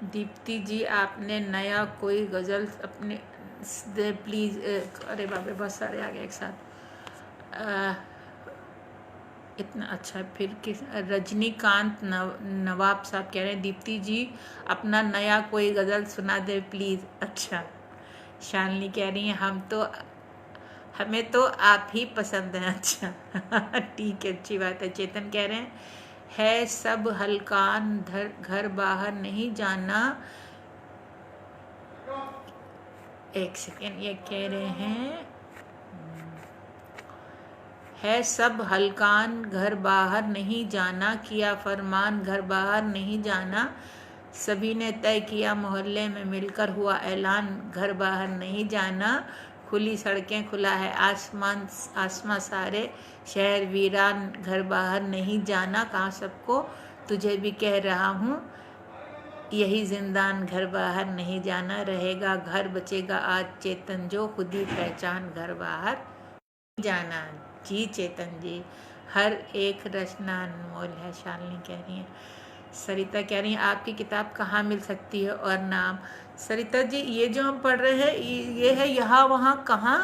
दीप्ति जी, आपने नया कोई गज़ल अपने दे प्लीज़। अरे बाप रे, बहुत सारे आ गए एक साथ। इतना अच्छा है। फिर किस, रजनीकांत नवाब साहब कह रहे हैं दीप्ति जी अपना नया कोई गज़ल सुना दे प्लीज़। अच्छा। शालिनी कह रही हैं हमें तो आप ही पसंद हैं। अच्छा ठीक है, अच्छी बात है। चेतन कह रहे हैं है सब हलकान घर बाहर नहीं जाना। एक सेकेंड, ये कह रहे हैं है सब हलकान घर बाहर नहीं जाना, किया फरमान घर बाहर नहीं जाना, सभी ने तय किया मोहल्ले में मिलकर हुआ ऐलान घर बाहर नहीं जाना, खुली सड़कें खुला है आसमां सारे शहर वीरान घर बाहर नहीं जाना, कहाँ सबको तुझे भी कह रहा हूँ यही जिंदान घर बाहर नहीं जाना, रहेगा घर बचेगा आज चेतन जो खुद ही पहचान घर बाहर जाना। जी चेतन जी, हर एक रचना अनमोल है। शालिनी कह रही हैं। सरिता कह रही हैं आपकी किताब कहाँ मिल सकती है और नाम। सरिता जी, ये जो हम पढ़ रहे हैं ये है यहाँ वहाँ कहाँ,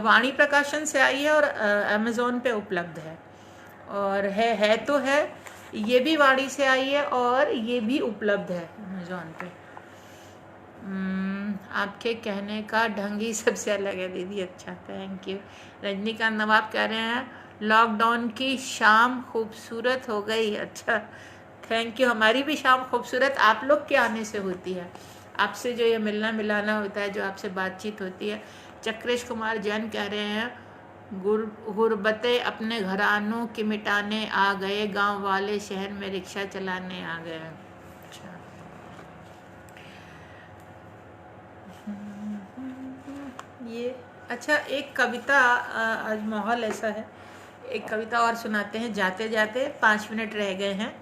वाणी प्रकाशन से आई है और अमेज़ोन पे उपलब्ध है। और है तो है, ये भी वाणी से आई है और ये भी उपलब्ध है अमेज़ोन पे। आपके कहने का ढंग ही सबसे अलग है दीदी। अच्छा, थैंक यू। रजनीकांत नवाब कह रहे हैं लॉकडाउन की शाम खूबसूरत हो गई। अच्छा, थैंक यू। हमारी भी शाम खूबसूरत आप लोग के आने से होती है, आपसे जो ये मिलना मिलाना होता है, जो आपसे बातचीत होती है। चक्रेश कुमार जैन कह रहे हैं गुरबतें अपने घरानों के मिटाने आ गए, गांव वाले शहर में रिक्शा चलाने आ गए। अच्छा, ये अच्छा, एक कविता, आज माहौल ऐसा है, एक कविता और सुनाते हैं जाते जाते, 5 मिनट रह गए हैं।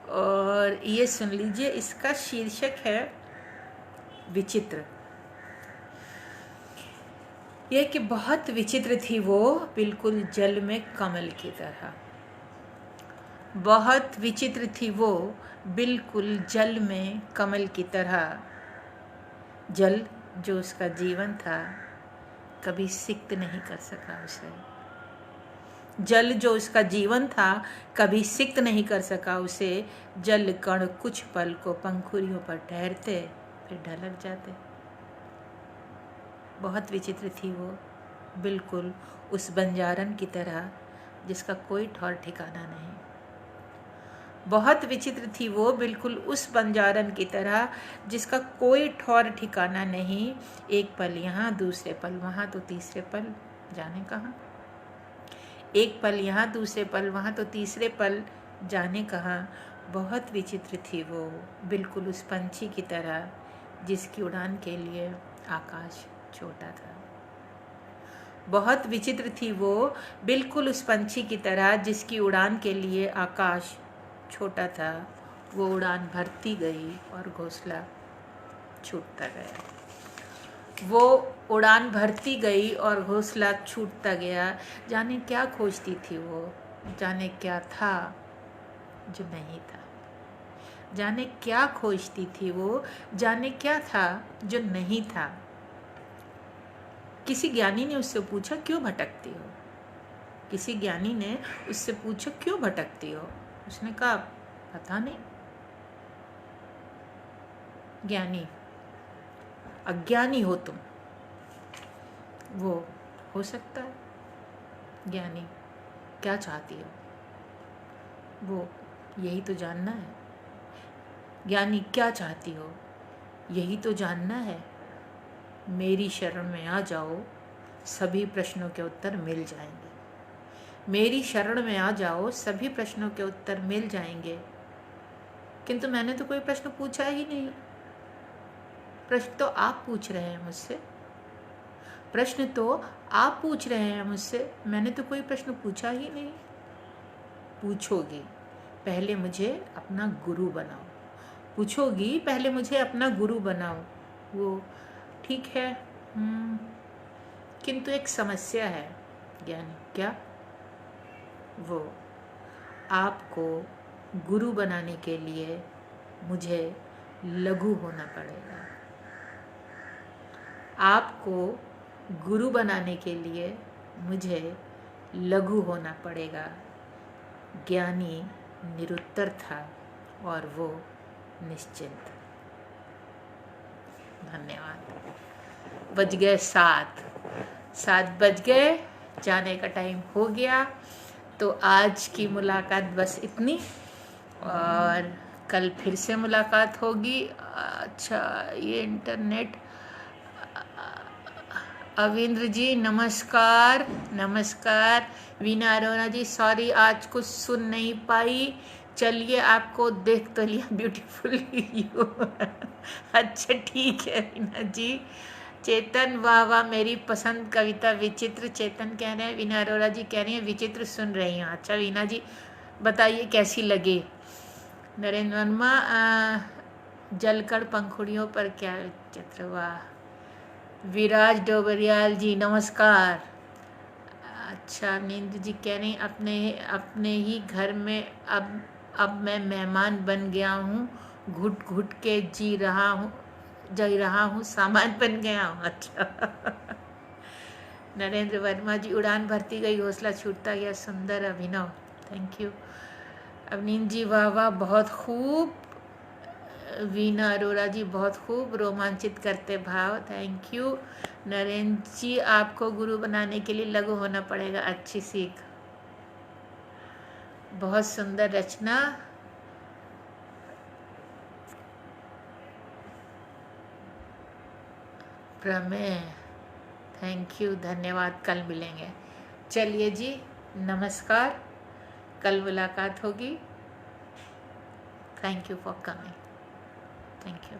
और ये सुन लीजिए, इसका शीर्षक है विचित्र। यह कि बहुत विचित्र थी वो बिल्कुल जल में कमल की तरह, बहुत विचित्र थी वो बिल्कुल जल में कमल की तरह, जल जो उसका जीवन था कभी सिक्त नहीं कर सका उसे, जल जो उसका जीवन था कभी सिक्त नहीं कर सका उसे, जल कण कुछ पल को पंखुड़ियों पर ठहरते फिर ढलक जाते। बहुत विचित्र थी वो बिल्कुल उस बंजारन की तरह जिसका कोई ठौर ठिकाना नहीं, बहुत विचित्र थी वो बिल्कुल उस बंजारन की तरह जिसका कोई ठौर ठिकाना नहीं, एक पल यहाँ दूसरे पल वहाँ तो तीसरे पल जाने कहाँ, एक पल यहाँ दूसरे पल वहाँ तो तीसरे पल जाने कहाँ। बहुत विचित्र थी वो बिल्कुल उस पंछी की तरह जिसकी उड़ान के लिए आकाश छोटा था, बहुत विचित्र थी वो बिल्कुल उस पंछी की तरह जिसकी उड़ान के लिए आकाश छोटा था। वो उड़ान भरती गई और घोंसला छूटता गया, वो उड़ान भरती गई और घोंसला छूटता गया। जाने क्या खोजती थी वो, जाने क्या था जो नहीं था, जाने क्या खोजती थी वो, जाने क्या था जो नहीं था। किसी ज्ञानी ने उससे पूछा क्यों भटकती हो, किसी ज्ञानी ने उससे पूछा क्यों भटकती हो, उसने कहा पता नहीं। ज्ञानी, अज्ञानी हो तुम, वो हो सकता है ज्ञानी, क्या चाहती हो वो यही तो जानना है, ज्ञानी क्या चाहती हो यही तो जानना है। मेरी शरण में आ जाओ, सभी प्रश्नों के उत्तर मिल जाएंगे, मेरी शरण में आ जाओ, सभी प्रश्नों के उत्तर मिल जाएंगे। किंतु मैंने तो कोई प्रश्न पूछा ही नहीं। प्रश्न तो आप पूछ रहे हैं मुझसे, प्रश्न तो आप पूछ रहे हैं मुझसे, मैंने तो कोई प्रश्न पूछा ही नहीं। पूछोगी, पहले मुझे अपना गुरु बनाओ। पूछोगी, पहले मुझे अपना गुरु बनाओ। वो ठीक है, किंतु एक समस्या है ज्ञानी। क्या? वो आपको गुरु बनाने के लिए मुझे लघु होना पड़ेगा। आपको गुरु बनाने के लिए मुझे लघु होना पड़ेगा। ज्ञानी निरुत्तर था और वो निश्चिंत। धन्यवाद। बज गए 7 बज गए, जाने का टाइम हो गया। तो आज की मुलाकात बस इतनी, और कल फिर से मुलाकात होगी। अच्छा, ये इंटरनेट। अविंद्र जी नमस्कार। नमस्कार। वीना अरोरा जी सॉरी आज कुछ सुन नहीं पाई, चलिए आपको देख तो लिया, ब्यूटीफुल यू। अच्छा ठीक है वीना जी। चेतन वाह वाह, मेरी पसंद कविता विचित्र। चेतन कह रहे हैं, वीना अरोरा जी कह रही हैं विचित्र सुन रही हैं। अच्छा वीना जी बताइए कैसी लगी। नरेंद्र वर्मा जलकर पंखुड़ियों पर क्या विचित्र। वाह। विराज डोबरियाल जी नमस्कार। अच्छा नींद जी कह रही अपने ही घर में अब मैं मेहमान बन गया हूँ, घुट घुट के जी रहा हूँ, सामान बन गया हूँ। अच्छा। नरेंद्र वर्मा जी उड़ान भरती गई, हौसला छूटता गया, सुंदर अभिनव, थैंक यू। अवनीन जी वाह वाह, बहुत खूब। वीना अरोरा जी बहुत खूब, रोमांचित करते भाव, थैंक यू। नरेंद्र जी आपको गुरु बनाने के लिए लघु होना पड़ेगा, अच्छी सीख, बहुत सुंदर रचना। प्रमेय, थैंक यू, धन्यवाद, कल मिलेंगे। चलिए जी नमस्कार, कल मुलाकात होगी। Thank you for coming, thank you.